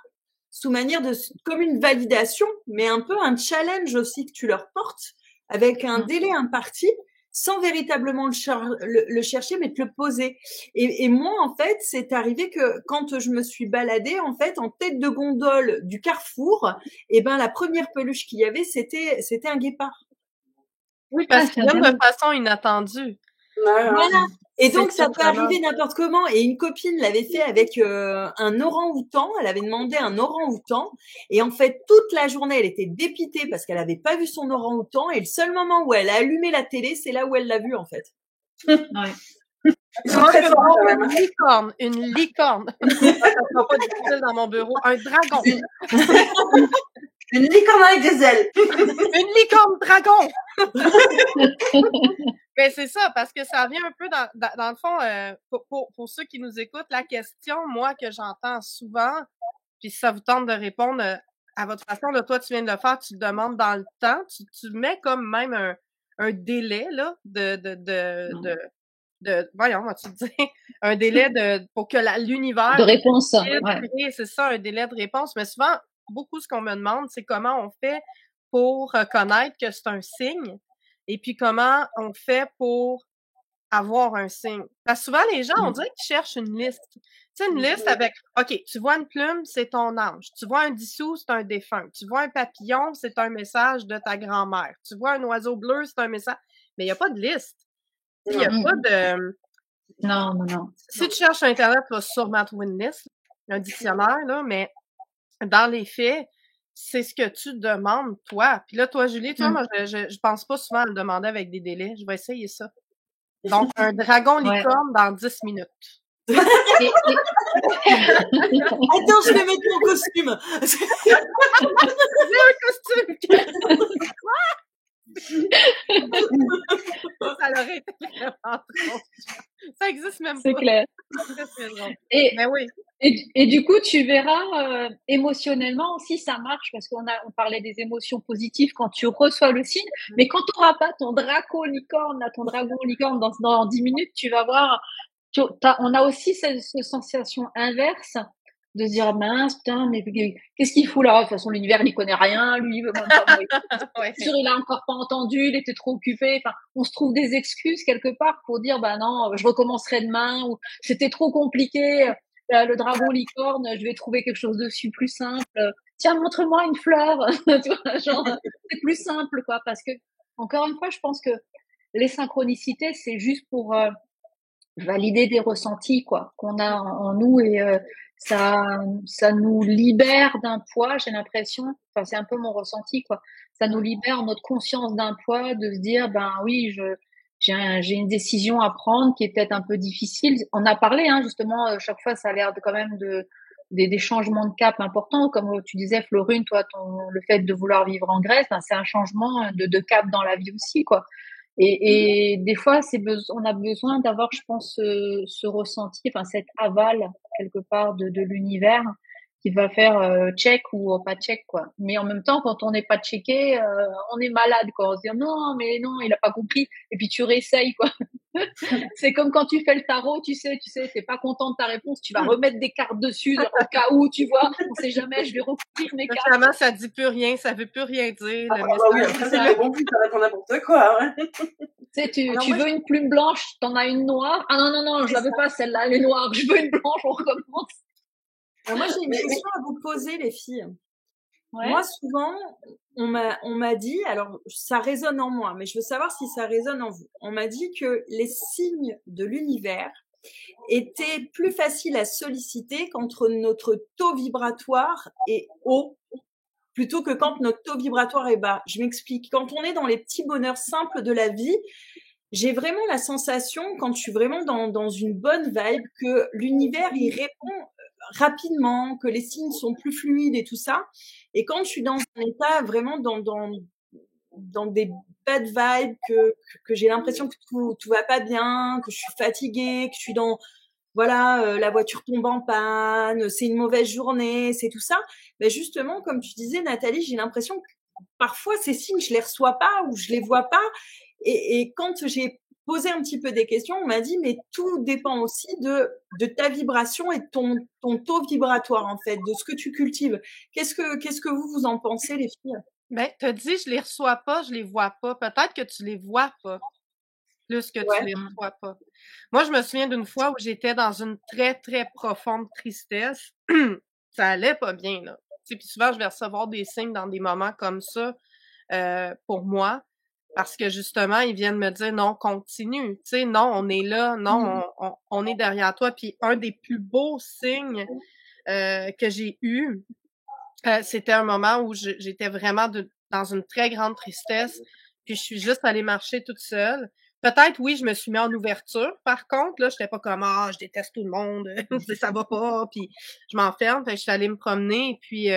sous manière comme une validation, mais un peu un challenge aussi que tu leur portes, avec un délai imparti, sans véritablement le chercher, mais te le poser. Et moi, en fait, c'est arrivé que quand je me suis baladée, en fait, en tête de gondole du Carrefour, la première peluche qu'il y avait, c'était un guépard. Oui, parce qu'il vient de façon inattendue. Voilà. Et donc, ça peut arriver n'importe comment. Et une copine l'avait fait avec un orang-outan. Elle avait demandé un orang-outan. Et en fait, toute la journée, elle était dépitée parce qu'elle n'avait pas vu son orang-outan. Et le seul moment où elle a allumé la télé, c'est là où elle l'a vu, en fait. Ouais. Une licorne. Ça sera pas difficile dans mon bureau. Un dragon. Une licorne avec des ailes. Une licorne dragon. Ben c'est ça, parce que ça vient un peu dans le fond, pour ceux qui nous écoutent, la question, moi, que j'entends souvent, puis si ça vous tente de répondre à votre façon, là, toi, tu viens de le faire, tu te demandes dans le temps, tu mets comme même un délai, là, voyons, vas-tu dire, un délai pour que l'univers... De réponse, ouais. C'est ça, un délai de réponse, mais souvent, beaucoup ce qu'on me demande, c'est comment on fait pour reconnaître que c'est un signe, et puis comment on fait pour avoir un signe. Parce que souvent, les gens, on dirait qu'ils cherchent une liste. Tu sais, une liste avec, OK, tu vois une plume, c'est ton ange. Tu vois un dissous, c'est un défunt. Tu vois un papillon, c'est un message de ta grand-mère. Tu vois un oiseau bleu, c'est un message... Mais il n'y a pas de liste. Il n'y a pas de... Non. Si tu cherches sur Internet, tu vas sûrement trouver une liste, un dictionnaire, là, mais dans les faits, c'est ce que tu demandes, toi. Puis là, toi, Julie, toi, moi, je pense pas souvent à le demander avec des délais. Je vais essayer ça. Donc, un dragon licorne dans 10 minutes. Attends, je vais mettre mon costume. J'ai un costume. Ça aurait été vraiment drôle. Ça existe même pas. C'est clair. Mais oui. Et du coup, tu verras émotionnellement si ça marche, parce on parlait des émotions positives quand tu reçois le signe, mais quand tu n'auras pas ton dragon licorne dans 10 minutes, tu vas voir, on a aussi cette sensation inverse de se dire mince, putain, mais qu'est-ce qu'il fout là? De toute façon, l'univers, il n'y connaît rien, lui, il veut même pas. Ouais. Sûr, il a encore pas entendu, il était trop occupé. Enfin, on se trouve des excuses quelque part pour dire, non, je recommencerai demain, ou c'était trop compliqué. Le dragon licorne, je vais trouver quelque chose dessus plus simple. Tiens, montre-moi une fleur. Tu vois, genre, c'est plus simple, quoi, parce que, encore une fois, je pense que les synchronicités, c'est juste pour valider des ressentis quoi qu'on a en nous et ça nous libère d'un poids, j'ai l'impression. Enfin, c'est un peu mon ressenti quoi. Ça nous libère notre conscience d'un poids, de se dire ben oui, j'ai une décision à prendre qui est peut-être un peu difficile. On a parlé hein, justement chaque fois ça a l'air de quand même des changements de cap importants comme tu disais Florine, toi le fait de vouloir vivre en Grèce, ben, c'est un changement de cap dans la vie aussi quoi. Et des fois, on a besoin d'avoir, je pense, ce ressenti, enfin cet aval quelque part de l'univers qui va faire check ou pas check quoi. Mais en même temps, quand on n'est pas checké, on est malade quoi. On se dit non, mais non, il a pas compris. Et puis tu réessayes quoi. C'est comme quand tu fais le tarot, tu sais, t'es pas content de ta réponse, tu vas remettre des cartes dessus au cas où, tu vois. On sait jamais, je vais recouvrir mes cartes. Finalement, ça dit plus rien, ça veut plus rien dire. Oui, après c'est bon, plus ça répond n'importe quoi. Ouais. Tu veux une plume blanche, t'en as une noire. Ah non, je la veux pas celle-là, elle est noire. Je veux une blanche, on recommence. Alors moi, j'ai une question à vous poser, les filles. Ouais. Moi, souvent, on m'a dit, alors ça résonne en moi, mais je veux savoir si ça résonne en vous. On m'a dit que les signes de l'univers étaient plus faciles à solliciter quand notre taux vibratoire est haut, plutôt que quand notre taux vibratoire est bas. Je m'explique. Quand on est dans les petits bonheurs simples de la vie, j'ai vraiment la sensation, quand je suis vraiment dans une bonne vibe, que l'univers, il répond rapidement, que les signes sont plus fluides et tout ça. Et quand je suis dans un état vraiment dans des bad vibes, que j'ai l'impression que tout va pas bien, que je suis fatiguée, que je suis la voiture tombe en panne, c'est une mauvaise journée, c'est tout ça. Mais justement, comme tu disais, Nathalie, j'ai l'impression que parfois ces signes, je les reçois pas ou je les vois pas. Et quand j'ai posé un petit peu des questions, on m'a dit, mais tout dépend aussi de ta vibration et de ton taux vibratoire, en fait, de ce que tu cultives. Qu'est-ce que vous en pensez, les filles? Ben, t'as dit, je les reçois pas, je les vois pas. Peut-être que tu les vois pas, plus que tu les reçois pas. Moi, je me souviens d'une fois où j'étais dans une très, très profonde tristesse. Ça allait pas bien, là. Tu sais, puis souvent, je vais recevoir des signes dans des moments comme ça pour moi. Parce que justement, ils viennent me dire non, continue. Tu sais, non, on est là, non, on est derrière toi. Puis un des plus beaux signes que j'ai eu, c'était un moment où j'étais vraiment dans une très grande tristesse. Puis je suis juste allée marcher toute seule. Peut-être, oui, je me suis mis en ouverture. Par contre, là, j'étais pas comme je déteste tout le monde, ça va pas, puis je m'enferme. Fait que je suis allée me promener, et puis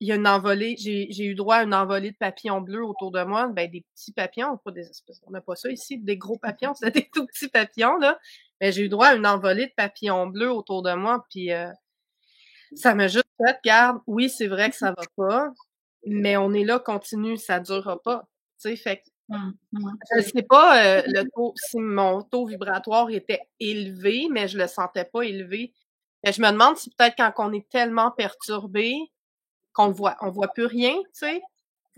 il y a une envolée, j'ai eu droit à une envolée de papillons bleus autour de moi, ben des petits papillons, pas des espèces, on n'a pas ça ici, des gros papillons, c'est des tout petits papillons, là. Ben, j'ai eu droit à une envolée de papillons bleus autour de moi, puis ça m'a juste fait, regarde, oui, c'est vrai que ça va pas, mais on est là, continue, ça durera pas, tu sais, fait que je sais pas si mon taux vibratoire était élevé, mais je le sentais pas élevé. Et je me demande si peut-être quand on est tellement perturbé, on voit plus rien, tu sais.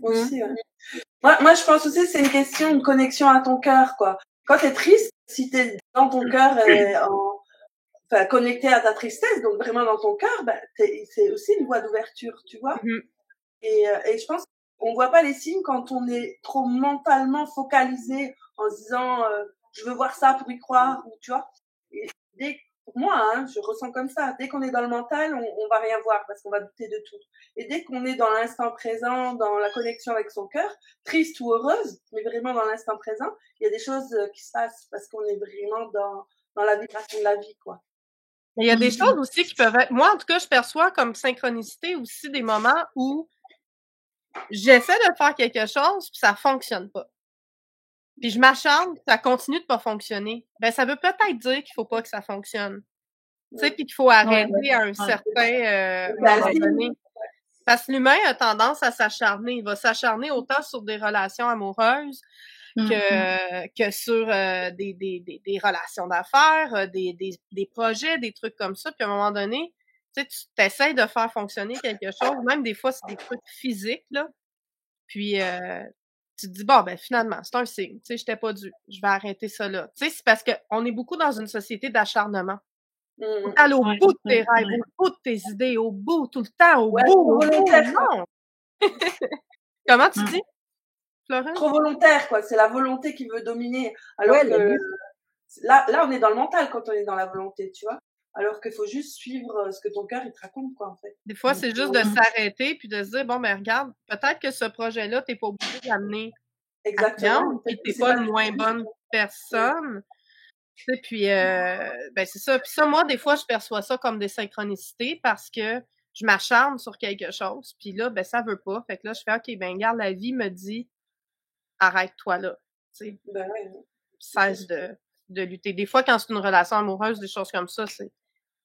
Aussi, moi, je pense aussi que c'est une question de connexion à ton cœur, quoi. Quand t'es triste, si t'es dans ton cœur connecté à ta tristesse, donc vraiment dans ton cœur, c'est aussi une voie d'ouverture, tu vois. Et je pense qu'on voit pas les signes quand on est trop mentalement focalisé en se disant je veux voir ça pour y croire, ou tu vois. Et pour moi, je ressens comme ça. Dès qu'on est dans le mental, on va rien voir parce qu'on va douter de tout. Et dès qu'on est dans l'instant présent, dans la connexion avec son cœur, triste ou heureuse, mais vraiment dans l'instant présent, il y a des choses qui se passent parce qu'on est vraiment dans la vibration de la vie, quoi. Il y a des choses aussi qui peuvent être... Moi, en tout cas, je perçois comme synchronicité aussi des moments où j'essaie de faire quelque chose puis ça fonctionne pas. Puis je m'acharne, ça continue de pas fonctionner. Ben, ça veut peut-être dire qu'il faut pas que ça fonctionne. Tu sais, puis qu'il faut arrêter à un certain moment donné. Parce que l'humain a tendance à s'acharner. Il va s'acharner autant sur des relations amoureuses que sur des relations d'affaires, des projets, des trucs comme ça. Puis à un moment donné, tu sais, tu t'essayes de faire fonctionner quelque chose. Même des fois, c'est des trucs physiques, là. Puis tu te dis, bon, ben finalement, c'est un signe. Tu sais, j'étais pas dû. Je vais arrêter ça là. Tu sais, c'est parce qu'on est beaucoup dans une société d'acharnement. Faut aller au bout de tes rêves, au bout de tes idées, au bout, tout le temps, au bout, non! Comment tu dis? Florence? Trop volontaire, quoi. C'est la volonté qui veut dominer. Alors que là, on est dans le mental quand on est dans la volonté, tu vois. Alors qu'il faut juste suivre ce que ton cœur, il te raconte, quoi, en fait. Des fois, c'est juste de s'arrêter puis de se dire, bon, ben regarde, peut-être que ce projet-là, t'es pas obligé de l'amener à terme, puis t'es pas une moins bonne personne. Tu sais, puis, ben c'est ça. Puis ça, moi, des fois, je perçois ça comme des synchronicités parce que je m'acharne sur quelque chose, puis là, ben ça veut pas. Fait que là, je fais, OK, ben regarde, la vie me dit, arrête-toi là. Tu sais, Ben ouais. cesse de lutter. Des fois, quand c'est une relation amoureuse, des choses comme ça, c'est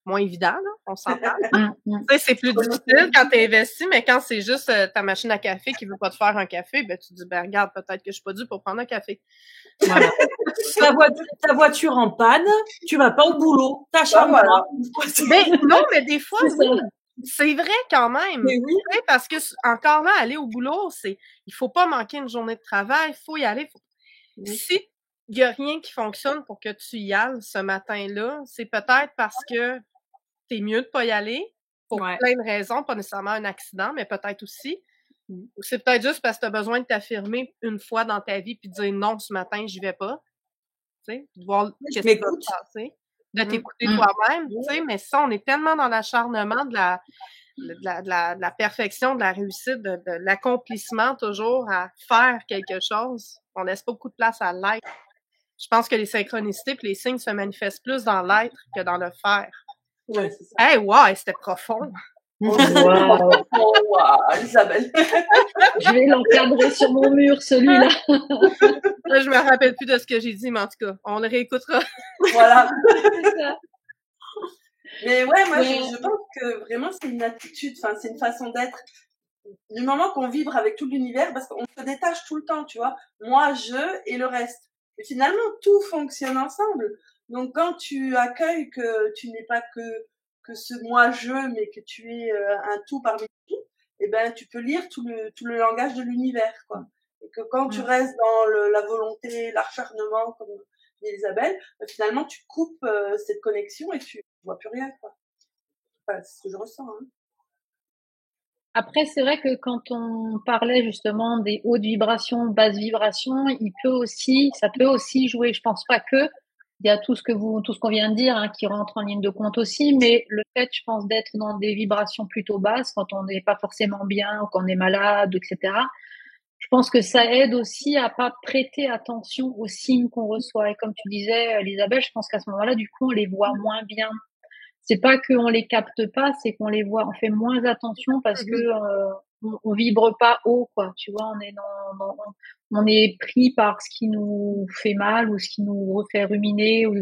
moins évident, là, on s'entend. Tu sais, c'est plus difficile quand t'es investi, mais quand c'est juste ta machine à café qui veut pas te faire un café, ben tu te dis, ben regarde, peut-être que je suis pas due pour prendre un café. Voilà. ta voiture en panne, tu vas pas au boulot, t'acharnes-toi. Ben, non, mais des fois, oui. C'est vrai quand même. Mais oui. Parce que, encore là, aller au boulot, il faut pas manquer une journée de travail, il faut y aller. Oui. Si il y a rien qui fonctionne pour que tu y ailles ce matin-là, c'est peut-être parce que t'es mieux de pas y aller pour plein de raisons, pas nécessairement un accident, mais peut-être aussi. Ou c'est peut-être juste parce que t'as besoin de t'affirmer une fois dans ta vie puis de dire non, ce matin, j'y vais pas. Tu sais, de voir qu'est-ce qui va se passer, de t'écouter toi-même, tu sais, mais ça, on est tellement dans l'acharnement de la perfection, de la réussite, de l'accomplissement toujours à faire quelque chose. On laisse pas beaucoup de place à l'être. Je pense que les synchronicités puis les signes se manifestent plus dans l'être que dans le faire. Ouais, c'est ça. Hey, wow, c'était profond. Wow. Oh, wow, Isabelle. Je vais l'encadrer sur mon mur, celui-là. Là, je me rappelle plus de ce que j'ai dit, mais en tout cas, on le réécoutera. Voilà. C'est ça. Mais ouais, moi, je pense que vraiment, c'est une attitude, enfin, c'est une façon d'être. Du moment qu'on vibre avec tout l'univers, parce qu'on se détache tout le temps, tu vois. Moi, je et le reste. Et finalement, tout fonctionne ensemble. Donc, quand tu accueilles que tu n'es pas que ce moi-je, mais que tu es un tout parmi tout, eh ben, tu peux lire tout le langage de l'univers, quoi. Et que quand tu restes dans la volonté, l'acharnement, comme dit Isabelle, finalement, tu coupes cette connexion et tu vois plus rien, quoi. Enfin, c'est ce que je ressens, hein. Après, c'est vrai que quand on parlait justement des hautes vibrations, basses vibrations, ça peut aussi jouer. Je pense pas que il y a tout ce qu'on vient de dire, hein, qui rentre en ligne de compte aussi, mais le fait, je pense, d'être dans des vibrations plutôt basses quand on n'est pas forcément bien ou qu'on est malade, etc. Je pense que ça aide aussi à pas prêter attention aux signes qu'on reçoit. Et comme tu disais, Elisabeth, je pense qu'à ce moment-là, du coup, on les voit moins bien. C'est pas qu'on les capte pas, c'est qu'on les voit, on fait moins attention parce que on vibre pas haut, quoi. Tu vois, on est pris par ce qui nous fait mal ou ce qui nous refait ruminer ou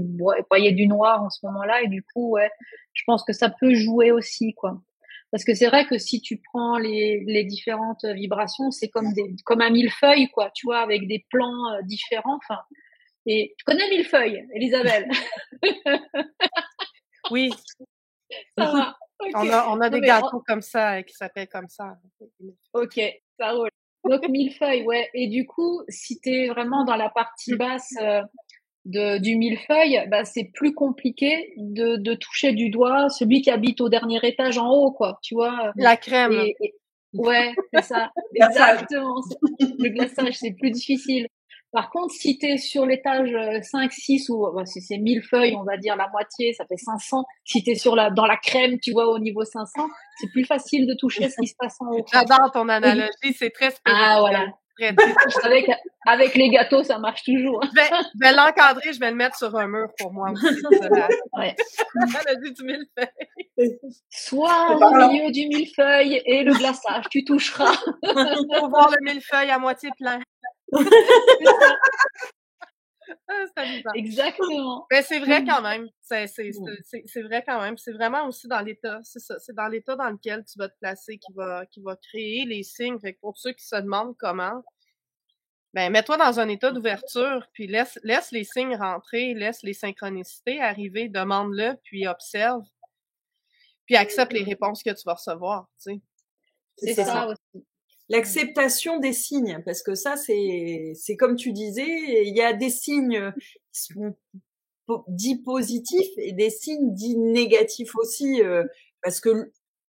broyer du noir en ce moment-là. Et du coup, ouais, je pense que ça peut jouer aussi, quoi. Parce que c'est vrai que si tu prends les différentes vibrations, c'est comme un millefeuille, quoi. Tu vois, avec des plans différents. Enfin, et tu connais millefeuille, Elisabeth? Oui. Ça va. Okay. On a des gâteaux comme ça, qui s'appellent comme ça. Ok, ça roule. Donc, millefeuille, ouais. Et du coup, si t'es vraiment dans la partie basse du millefeuille, bah, c'est plus compliqué de toucher du doigt celui qui habite au dernier étage en haut, quoi. Tu vois. La crème. Ouais, c'est ça. Exactement. Le glaçage, c'est plus difficile. Par contre, si t'es sur l'étage 5, 6 ou si c'est millefeuille, on va dire la moitié, ça fait 500. Si t'es dans la crème, tu vois, au niveau 500, c'est plus facile de toucher ce qui se passe en haut. J'adore ton analogie, c'est très spécial. Ah, voilà. Avec les gâteaux, ça marche toujours. Je vais l'encadrer, je vais le mettre sur un mur pour moi aussi. Ouais. L'analogie du millefeuille. Soit au milieu du millefeuille et le glaçage, tu toucheras. Pour voir le millefeuille à moitié plein. Exactement. Mais c'est vrai quand même. C'est vrai quand même. C'est vraiment aussi dans l'état. C'est ça. C'est dans l'état dans lequel tu vas te placer qui va créer les signes. Fait que pour ceux qui se demandent comment, ben mets-toi dans un état d'ouverture, puis laisse les signes rentrer, laisse les synchronicités arriver, demande-le, puis observe, puis accepte les réponses que tu vas recevoir. Tu sais. C'est ça aussi. L'acceptation des signes, parce que ça, c'est comme tu disais, il y a des signes qui sont dits positifs et des signes dits négatifs aussi, parce que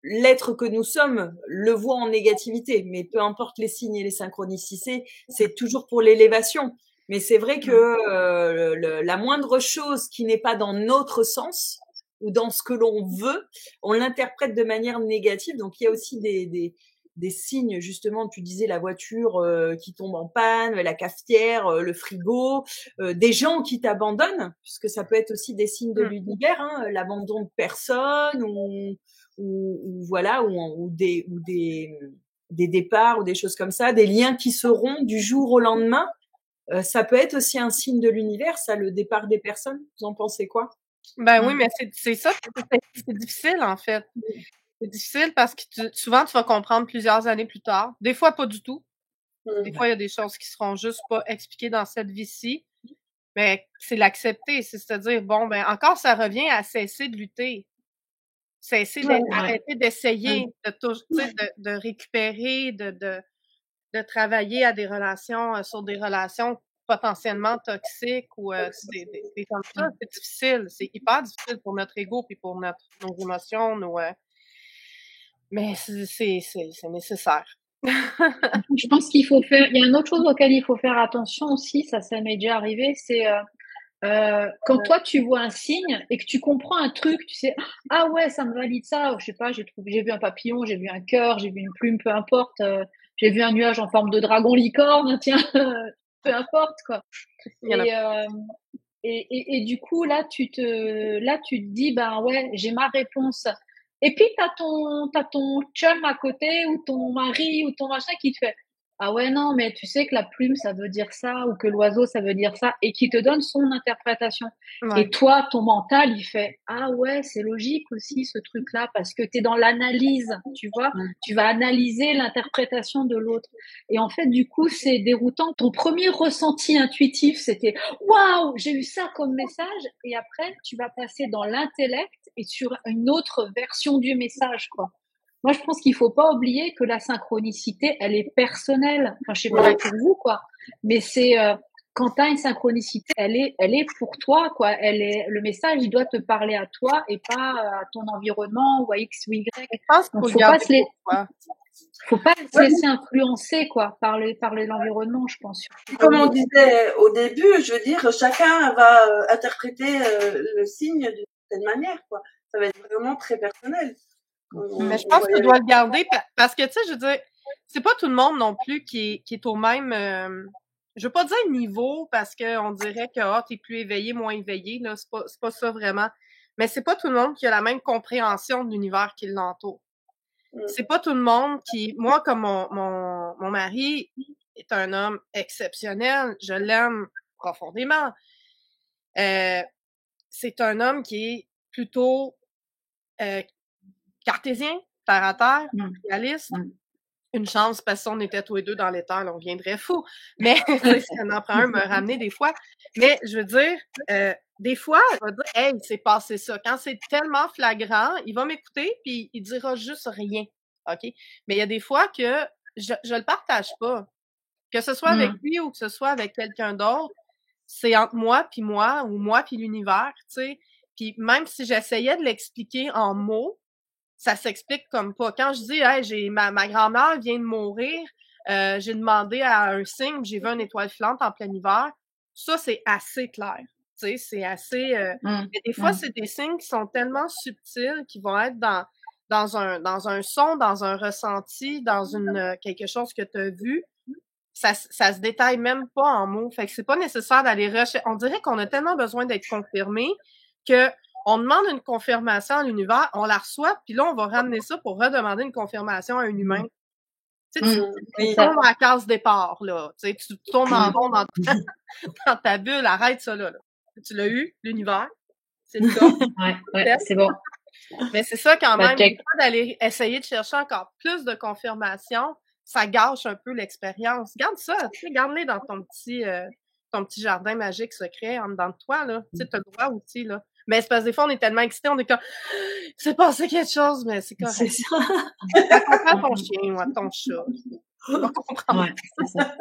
l'être que nous sommes le voit en négativité, mais peu importe les signes et les synchronicités, c'est toujours pour l'élévation. Mais c'est vrai que la moindre chose qui n'est pas dans notre sens ou dans ce que l'on veut, on l'interprète de manière négative. Donc il y a aussi des signes, justement, tu disais la voiture qui tombe en panne, la cafetière, le frigo, des gens qui t'abandonnent, puisque ça peut être aussi des signes de l'univers, hein, l'abandon de personnes ou voilà, ou des départs ou des choses comme ça, des liens qui se rompent du jour au lendemain. Ça peut être aussi un signe de l'univers, ça, le départ des personnes. Vous en pensez quoi? Ben oui, mais c'est ça, c'est difficile en fait. C'est difficile parce que souvent tu vas comprendre plusieurs années plus tard. Des fois pas du tout. Des fois il y a des choses qui seront juste pas expliquées dans cette vie-ci. Mais c'est l'accepter, c'est-à-dire bon ben encore ça revient à cesser de lutter. Cesser d'arrêter d'essayer de récupérer, de travailler à des relations, sur des relations potentiellement toxiques ou des comme ça, c'est difficile. C'est hyper difficile pour notre ego puis pour nos émotions, mais c'est nécessaire. Je pense qu'il faut faire, il y a une autre chose auquel il faut faire attention aussi, ça m'est déjà arrivé, c'est quand toi tu vois un signe et que tu comprends un truc, tu sais, ah ouais, ça me valide ça, je sais pas, j'ai vu un papillon, j'ai vu un cœur, j'ai vu une plume, peu importe, j'ai vu un nuage en forme de dragon licorne, tiens, peu importe quoi. Et du coup là tu te dis ben ouais, j'ai ma réponse. Et puis t'as ton chum à côté ou ton mari ou ton machin qui te fait ah ouais non mais tu sais que la plume ça veut dire ça ou que l'oiseau ça veut dire ça et qui te donne son interprétation. Ouais. Et toi ton mental il fait ah ouais c'est logique aussi ce truc là parce que t'es dans l'analyse, tu vois, tu vas analyser l'interprétation de l'autre et en fait du coup c'est déroutant. Ton premier ressenti intuitif c'était waouh j'ai eu ça comme message et après tu vas passer dans l'intellect et sur une autre version du message quoi. Moi, je pense qu'il faut pas oublier que la synchronicité, elle est personnelle. Enfin, je sais pas pour vous, quoi. Mais c'est quand t'as une synchronicité, elle est pour toi, quoi. Le message, il doit te parler à toi et pas à ton environnement ou à X ou Y. Je pense qu'il faut pas se laisser influencer, quoi, par l'environnement, je pense. Comme on disait au début, je veux dire, chacun va interpréter le signe d'une certaine manière, quoi. Ça va être vraiment très personnel. Mais je pense que tu dois le garder parce que, tu sais, je veux dire, c'est pas tout le monde non plus qui est au même, je veux pas dire niveau parce que on dirait que, t'es plus éveillé, moins éveillé, là, c'est pas ça vraiment. Mais c'est pas tout le monde qui a la même compréhension de l'univers qui l'entoure. C'est pas tout le monde moi, comme mon mari est un homme exceptionnel, je l'aime profondément. C'est un homme qui est plutôt, cartésien, terre à terre, réaliste. Une chance parce qu'on était tous les deux dans l'éther, on viendrait fou. Mais ça en prend un me ramener des fois. Mais je veux dire, des fois, il va dire hey, c'est passé ça. Quand c'est tellement flagrant, il va m'écouter puis il dira juste rien. OK? Mais il y a des fois que je le partage pas. Que ce soit avec lui ou que ce soit avec quelqu'un d'autre, c'est entre moi puis moi ou moi puis l'univers, tu sais. Puis même si j'essayais de l'expliquer en mots, ça s'explique comme pas. Quand je dis hey, j'ai ma grand-mère vient de mourir, j'ai demandé à un signe, j'ai vu une étoile filante en plein hiver, ça c'est assez clair. Tu sais, c'est assez mais des fois c'est des signes qui sont tellement subtils qui vont être dans un son, dans un ressenti, dans quelque chose que tu as vu. Ça se détaille même pas en mots. Fait que c'est pas nécessaire d'aller rechercher. On dirait qu'on a tellement besoin d'être confirmé que on demande une confirmation à l'univers, on la reçoit, puis là, on va ramener ça pour redemander une confirmation à un humain. Tu sais, tu tombes à la case départ, là. Tu sais, tu tombes en rond dans ta bulle, arrête ça, là. Tu l'as eu, l'univers. C'est le cas. Ouais, c'est bon. Mais c'est ça quand même. D'aller essayer de chercher encore plus de confirmation, ça gâche un peu l'expérience. Garde ça, tu sais, garde-les dans ton petit jardin magique secret en dedans de toi, là. Tu sais, t'as le droit aussi, là. Mais c'est parce que des fois, on est tellement excités, on est comme c'est passé quelque chose, mais c'est correct. C'est ça. Ça comprend ton chien ou ton chat. On va comprendre. Ouais, c'est ça.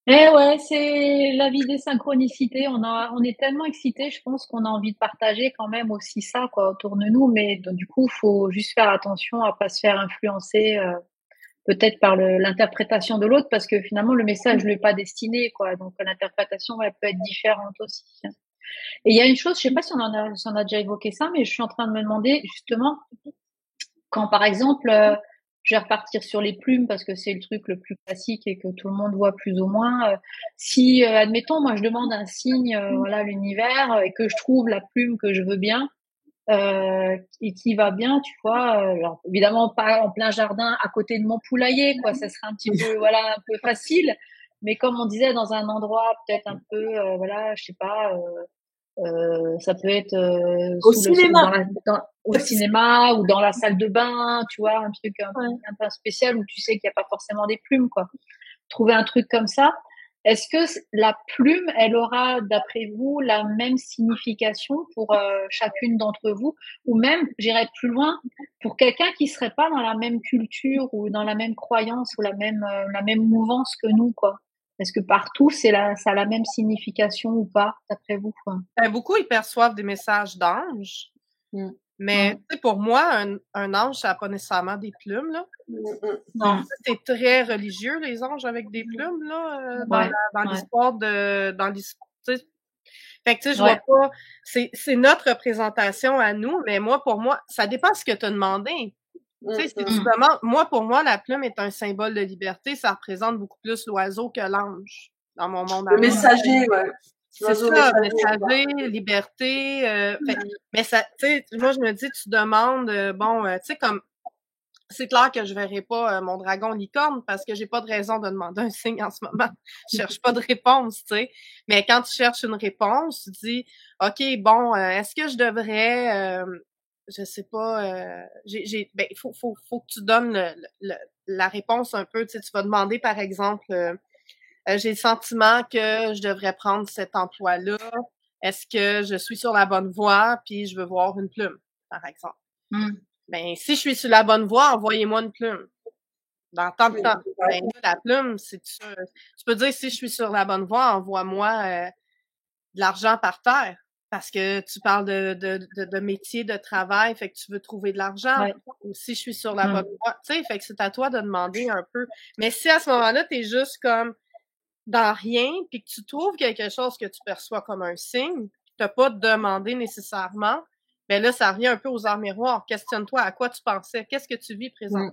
Ouais, c'est la vie des synchronicités. On est tellement excités, je pense qu'on a envie de partager quand même aussi ça, quoi, autour de nous. Mais donc, du coup, faut juste faire attention à pas se faire influencer, peut-être par l'interprétation de l'autre, parce que finalement, le message lui est pas destiné, quoi. Donc, l'interprétation, elle peut être différente aussi. Et il y a une chose, je sais pas si on a déjà évoqué ça, mais je suis en train de me demander, justement, quand par exemple, je vais repartir sur les plumes parce que c'est le truc le plus classique et que tout le monde voit plus ou moins. Si, admettons, moi je demande un signe, voilà, à l'univers et que je trouve la plume que je veux bien et qui va bien, tu vois. Alors, évidemment pas en plein jardin à côté de mon poulailler, quoi. Ça serait un petit peu, voilà, un peu facile. Mais comme on disait, dans un endroit peut-être un peu, voilà, je sais pas. Ça peut être Au cinéma. au cinéma ou dans la salle de bain, tu vois, un truc un peu spécial où tu sais qu'il n'y a pas forcément des plumes, quoi. Trouver un truc comme ça. Est-ce que la plume, elle aura, d'après vous, la même signification pour chacune d'entre vous, ou même, j'irais plus loin, pour quelqu'un qui serait pas dans la même culture ou dans la même croyance ou la même mouvance que nous, quoi? Est-ce que partout ça a la même signification ou pas, d'après vous, quoi? Ben, beaucoup, ils perçoivent des messages d'anges. Mais, tu sais, pour moi, un ange, ça n'a pas nécessairement des plumes, là. Non. C'est très religieux, les anges avec des plumes, là, dans l'histoire dans l'histoire. Fait que, tu sais, je vois pas, c'est notre représentation à nous, mais pour moi, ça dépend ce que tu as demandé. Tu sais, si tu demandes, pour moi, la plume est un symbole de liberté, ça représente beaucoup plus l'oiseau que l'ange dans mon monde. Le messager, ouais. C'est ça, messager, liberté. Mais ça, tu sais, moi, je me dis, tu demandes, tu sais, comme, c'est clair que je verrai pas mon dragon licorne parce que j'ai pas de raison de demander un signe en ce moment. Je cherche pas de réponse, tu sais. Mais quand tu cherches une réponse, tu dis, OK, bon, est-ce que je devrais, je sais pas, ben, faut que tu donnes la réponse un peu, tu sais, tu vas demander, par exemple, j'ai le sentiment que je devrais prendre cet emploi-là. Est-ce que je suis sur la bonne voie puis je veux voir une plume, par exemple? Ben, si je suis sur la bonne voie, envoyez-moi une plume. Dans tant de temps. Ben, la plume, tu peux dire, si je suis sur la bonne voie, envoie-moi de l'argent par terre. Parce que tu parles de métier, de travail, fait que tu veux trouver de l'argent. Ou si je suis sur la bonne voie, tu sais, fait que c'est à toi de demander un peu. Mais si à ce moment-là, t'es juste comme dans rien, puis que tu trouves quelque chose que tu perçois comme un signe, t'as pas demandé nécessairement, ben là, ça revient un peu aux arts miroirs. Questionne-toi à quoi tu pensais. Qu'est-ce que tu vis présentement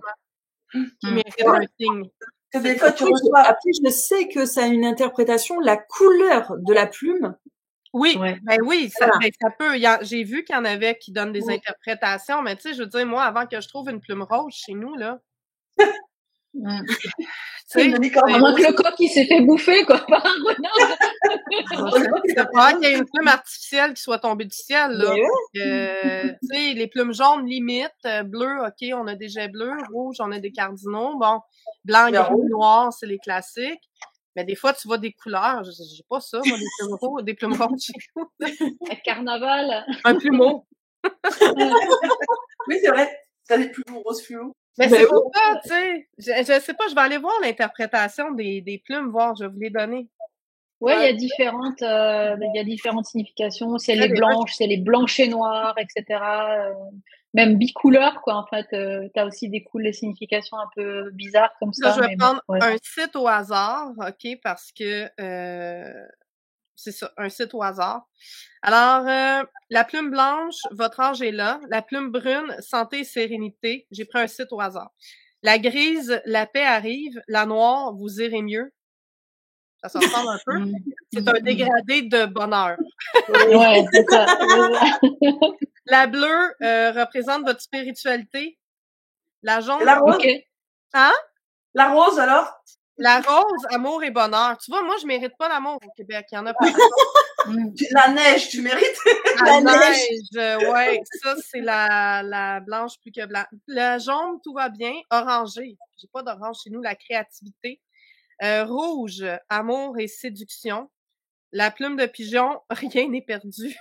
qui mérite un signe? Des fois, tu reçois. Après, je sais que ça a une interprétation, la couleur de la plume. Oui, ben oui, ça peut. J'ai vu qu'il y en avait qui donnent des interprétations, mais tu sais, je veux dire, moi, avant que je trouve une plume rose chez nous, là. À moins que le coq, il s'est fait bouffer, quoi, par un renard. C'est pas qu'il y ait une plume artificielle qui soit tombée du ciel, là. Tu sais, les plumes jaunes, limite, bleu, OK, on a des jets bleus, rouge, on a des cardinaux, bon, blanc, gris, noir, c'est les classiques. Mais des fois, tu vois des couleurs. J'ai pas ça, moi, des plumes roses chez nous. Un carnaval. Un plumeau. Oui, c'est vrai. T'as des plumeaux roses fluo. Mais c'est pour ça, tu sais. Je sais pas, je vais aller voir l'interprétation des plumes, voir, je vais vous les donner. Ouais, il y a différentes significations. C'est les blanches, c'est les blanches et noires, etc. Même bicouleurs, quoi, en fait. T'as aussi des significations un peu bizarres comme ça. Là, je vais prendre un site au hasard, OK, parce que c'est ça, un site au hasard. Alors, la plume blanche, votre âge est là. La plume brune, santé et sérénité. J'ai pris un site au hasard. La grise, la paix arrive. La noire, vous irez mieux. Ça se ressemble un peu. C'est un dégradé de bonheur. Ouais, c'est ça. La bleue représente votre spiritualité. La jaune... La rose? Hein? La rose, alors? La rose, amour et bonheur. Tu vois, moi, je mérite pas l'amour au Québec. Il y en a pas. La neige, tu mérites? La neige, ouais. Ça, c'est la blanche plus que blanche. La jaune, tout va bien. Orangé. J'ai pas d'orange chez nous. La créativité. Rouge, amour et séduction. La plume de pigeon, rien n'est perdu.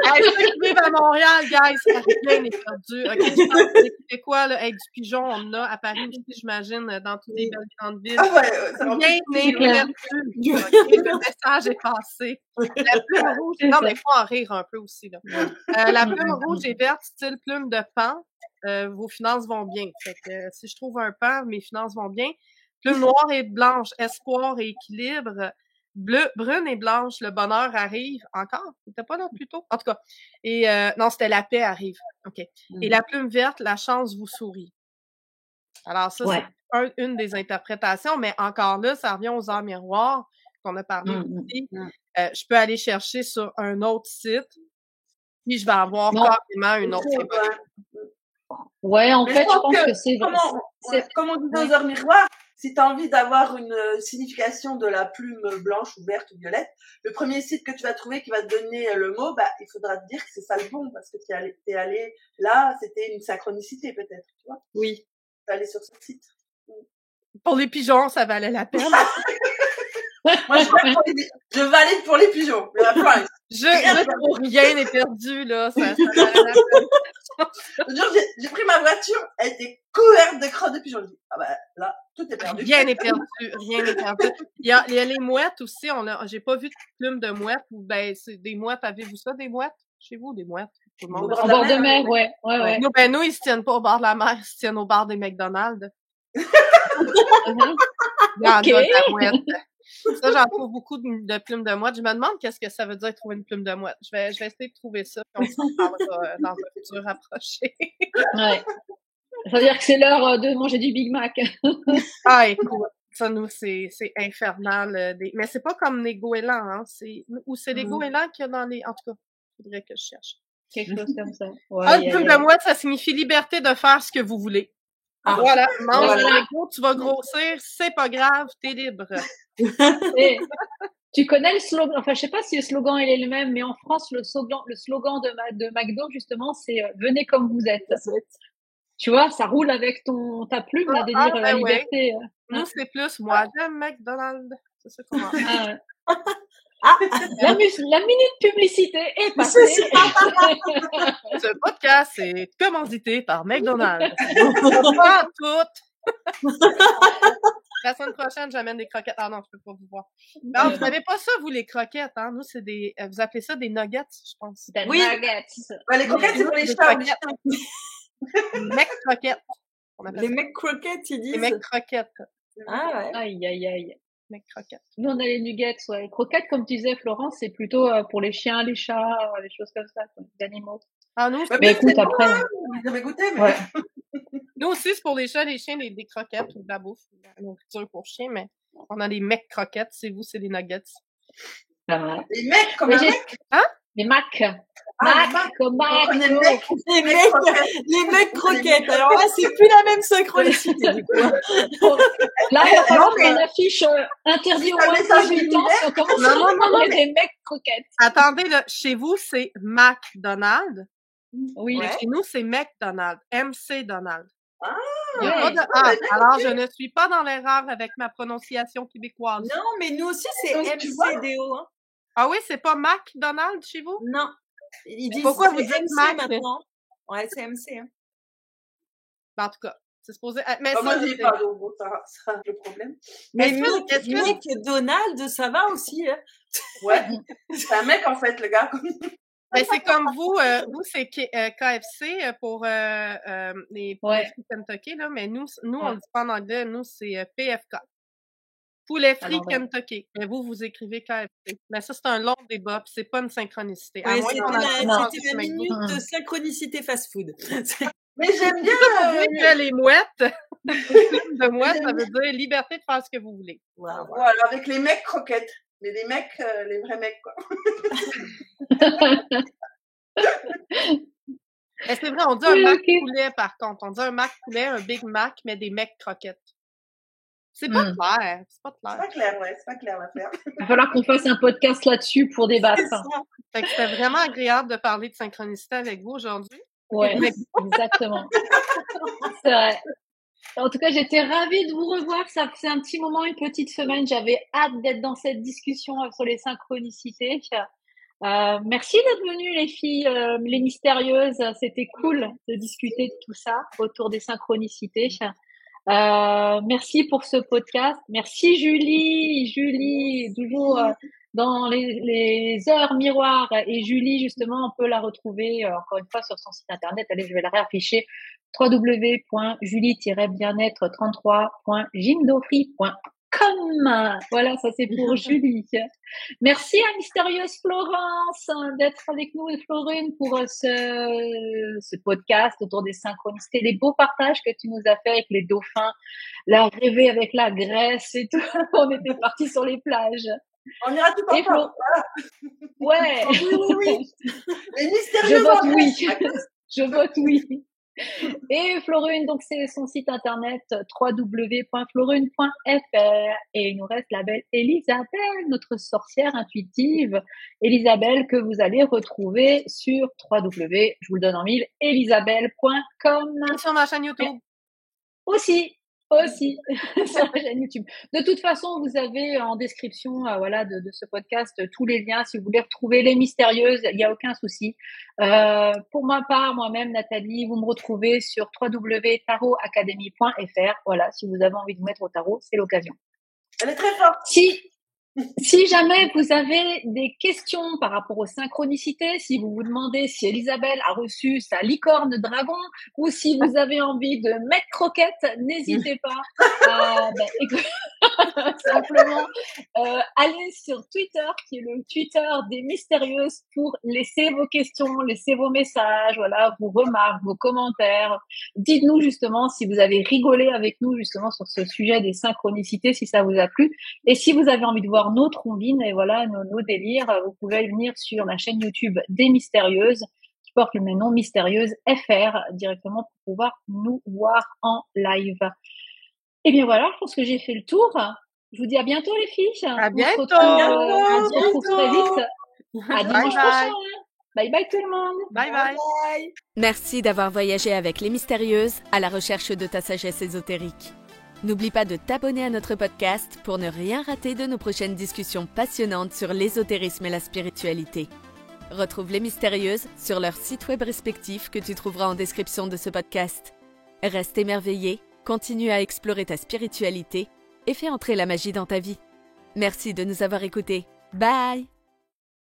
Hey, ceux qui vivent à Montréal, guys, rien n'est perdu. OK, je pense que c'est quoi, là? Hey, du pigeon, on en a à Paris aussi, j'imagine, dans toutes les belles grandes villes. Ah ouais, ça Rien n'est perdu. OK, le message est passé. La plume rouge, non, mais il faut en rire un peu aussi, là. La plume rouge et verte, style plume de pan, vos finances vont bien. Fait que si je trouve un pan, mes finances vont bien. Plume noire et blanche, espoir et équilibre. Bleu, brune et blanche, le bonheur arrive. Encore? C'était pas là plus tôt? En tout cas. Et non, c'était la paix arrive. OK. Et la plume verte, la chance vous sourit. Alors ça, c'est une des interprétations, mais encore là, ça revient aux arts miroirs qu'on a parlé aussi. Je peux aller chercher sur un autre site, puis je vais avoir carrément une autre évolution. Ouais, en fait, je pense que c'est comme on dit aux heures miroirs, si tu as envie d'avoir une signification de la plume blanche ou verte ou violette, le premier site que tu vas trouver qui va te donner le mot, il faudra te dire que c'est ça le bon, parce que t'es allé là, c'était une synchronicité peut-être, tu vois. Oui. T'es allé sur ce site. Pour les pigeons, ça valait la peine. Moi, je valide pour les pigeons. Mais la fin, rien n'est perdu, là. Ça valait la peine. J'ai pris ma voiture, elle était couverte de crottes de pigeons. Je dis, là, tout est perdu. Rien n'est perdu, rien n'est perdu. Il y a les mouettes aussi. J'ai pas vu de plume de mouette. C'est des mouettes. Avez-vous ça, des mouettes? Chez vous, des mouettes? Tout le monde. Au bord de mer, ouais. Nous, ils se tiennent pas au bord de la mer, ils se tiennent au bar des McDonald's. Il y en a de la mouette. Ça, j'en trouve beaucoup de plumes de mouette. Je me demande qu'est-ce que ça veut dire trouver une plume de mouette. Je vais essayer de trouver ça, puis on s'en parlera dans un futur rapproché. Ouais. Ça veut dire que c'est l'heure de manger du Big Mac. Ah, écoute, ça, nous, c'est infernal. Mais c'est pas comme les goélands, hein. Ou c'est les goélands qu'il y a dans les... En tout cas, il faudrait que je cherche. Quelque chose comme ça. Une plume de mouette, ça signifie liberté de faire ce que vous voulez. Voilà, mange un gros, tu vas grossir, c'est pas grave, t'es libre. Et, tu connais le slogan, enfin je sais pas si le slogan il est le même, mais en France le slogan de McDo justement c'est venez comme vous êtes. Tu vois, ça roule avec ta plume là, de dire la liberté. Nous c'est plus moi j'aime McDonald's. C'est ça qu'on a. La minute publicité est passée. Ce podcast est commandité par McDonald's. Pas toutes. La semaine prochaine, j'amène des croquettes. Ah non, je peux pas vous voir. Non, vous n'avez pas ça, vous, les croquettes, hein? Nous, c'est vous appelez ça des nuggets, je pense. Des nuggets. Les croquettes, c'est pour les chats. Les mecs croquettes. Les mecs croquettes, ils disent. Les mecs croquettes. Ah ouais. Aïe. Mecs croquettes. Nous, on a les nuggets, ouais. Les croquettes, comme tu disais, Florence, c'est plutôt pour les chiens, les chats, les choses comme ça, les animaux. Ah, nous, mais écoute, après. Vous avez goûté, mais. Ouais. Nous aussi, c'est pour les chats, les chiens, des croquettes ou de la bouffe, de la nourriture pour chiens, mais on a des mecs croquettes. C'est vous, c'est des nuggets. Les mecs, comme un mec? Hein? Les Mac. Les mecs croquettes. Alors là, c'est plus la même synchronicité, du coup. Là, il va falloir qu'on affiche interdit au moins de 18 ans si on commence à prendre des mecs croquettes. Attendez, là, chez vous, c'est McDonald's. Oui. Mais chez nous, c'est McDonald's. MC Donald. Ah, il y a pas de A. Alors, je ne suis pas dans l'erreur avec ma prononciation québécoise. Non, mais nous aussi, c'est MCDO. Hein. Ah oui, c'est pas McDonald's chez vous? Non. Ils disent pourquoi vous dites MC Mac maintenant? Ouais, c'est MC. Hein. En tout cas, c'est supposé. Mais moi, je dis pas, donc ça a le problème. Mais McDonald's, ça va aussi. Hein. Ouais, c'est un mec en fait, le gars. Ben, c'est comme vous c'est KFC pour les Kentucky, là, mais nous on le dit pas en anglais, nous c'est PFK. Poulet frit Kentucky. Mais vous écrivez KFC. Mais ça, c'est un long débat, puis c'est pas une synchronicité. Ouais, c'était la minute de synchronicité fast-food. Mais j'aime bien que les mouettes. De mouettes, ça veut dire liberté de faire ce que vous voulez. Voilà, avec les mecs croquettes. Mais les mecs, les vrais mecs, quoi. Mais c'est vrai, on dit un Mac poulet, par contre. On dit un Mac poulet, un Big Mac, mais des mecs croquettes. C'est pas clair. C'est pas clair. C'est pas clair l'affaire. Il va falloir qu'on fasse un podcast là-dessus pour débattre. Fait que c'était vraiment agréable de parler de synchronicité avec vous aujourd'hui. Ouais, exactement. C'est vrai. En tout cas, j'étais ravie de vous revoir. Ça faisait un petit moment, une petite semaine. J'avais hâte d'être dans cette discussion sur les synchronicités. Merci d'être venues les filles, les mystérieuses. C'était cool de discuter de tout ça autour des synchronicités. Merci pour ce podcast. Merci Julie, toujours dans les heures miroirs. Et Julie, justement, on peut la retrouver encore une fois sur son site internet. Allez, je vais la réafficher. www.julie-bien-être33.gymdofree.com. Voilà, ça c'est pour Julie. Merci à Mystérieuse Florence d'être avec nous et Florine pour ce podcast autour des synchronicités, les beaux partages que tu nous as fait avec les dauphins, la rêver avec la Grèce et tout. On était partis sur les plages. On ira tout ensemble. Ouais. Oui. Les mystérieux. Je vote oui. Je vote oui. Et Florine, donc c'est son site internet www.florine.fr et il nous reste la belle Elisabelle, notre sorcière intuitive. Elisabelle que vous allez retrouver sur je vous le donne en mille, elisabelle.com. Sur ma chaîne YouTube. Aussi sur la chaîne YouTube. De toute façon, vous avez en description de ce podcast tous les liens. Si vous voulez retrouver les mystérieuses, il n'y a aucun souci. Pour ma part, moi-même, Nathalie, vous me retrouvez sur www.tarotacademy.fr. Voilà, si vous avez envie de vous mettre au tarot, c'est l'occasion. Elle est très forte. Si jamais vous avez des questions par rapport aux synchronicités, si vous vous demandez si Elisabelle a reçu sa licorne dragon ou si vous avez envie de mettre croquette, n'hésitez pas à simplement aller sur Twitter, qui est le Twitter des mystérieuses, pour laisser vos questions, laisser vos messages, voilà, vos remarques, vos commentaires. Dites-nous justement si vous avez rigolé avec nous justement sur ce sujet des synchronicités, si ça vous a plu. Et si vous avez envie de voir nos trombines et voilà nos délires, vous pouvez venir sur la chaîne YouTube des Mystérieuses qui porte le même nom, Mystérieuse FR, directement pour pouvoir nous voir en live. Et bien voilà, je pense que j'ai fait le tour. Je vous dis à bientôt les filles. À bientôt. On se retrouve très vite. À dimanche prochain. Bye bye tout le monde. Bye bye. Merci d'avoir voyagé avec les Mystérieuses à la recherche de ta sagesse ésotérique. N'oublie pas de t'abonner à notre podcast pour ne rien rater de nos prochaines discussions passionnantes sur l'ésotérisme et la spiritualité. Retrouve les Mystérieuses sur leur site web respectif que tu trouveras en description de ce podcast. Reste émerveillé, continue à explorer ta spiritualité et fais entrer la magie dans ta vie. Merci de nous avoir écoutés. Bye!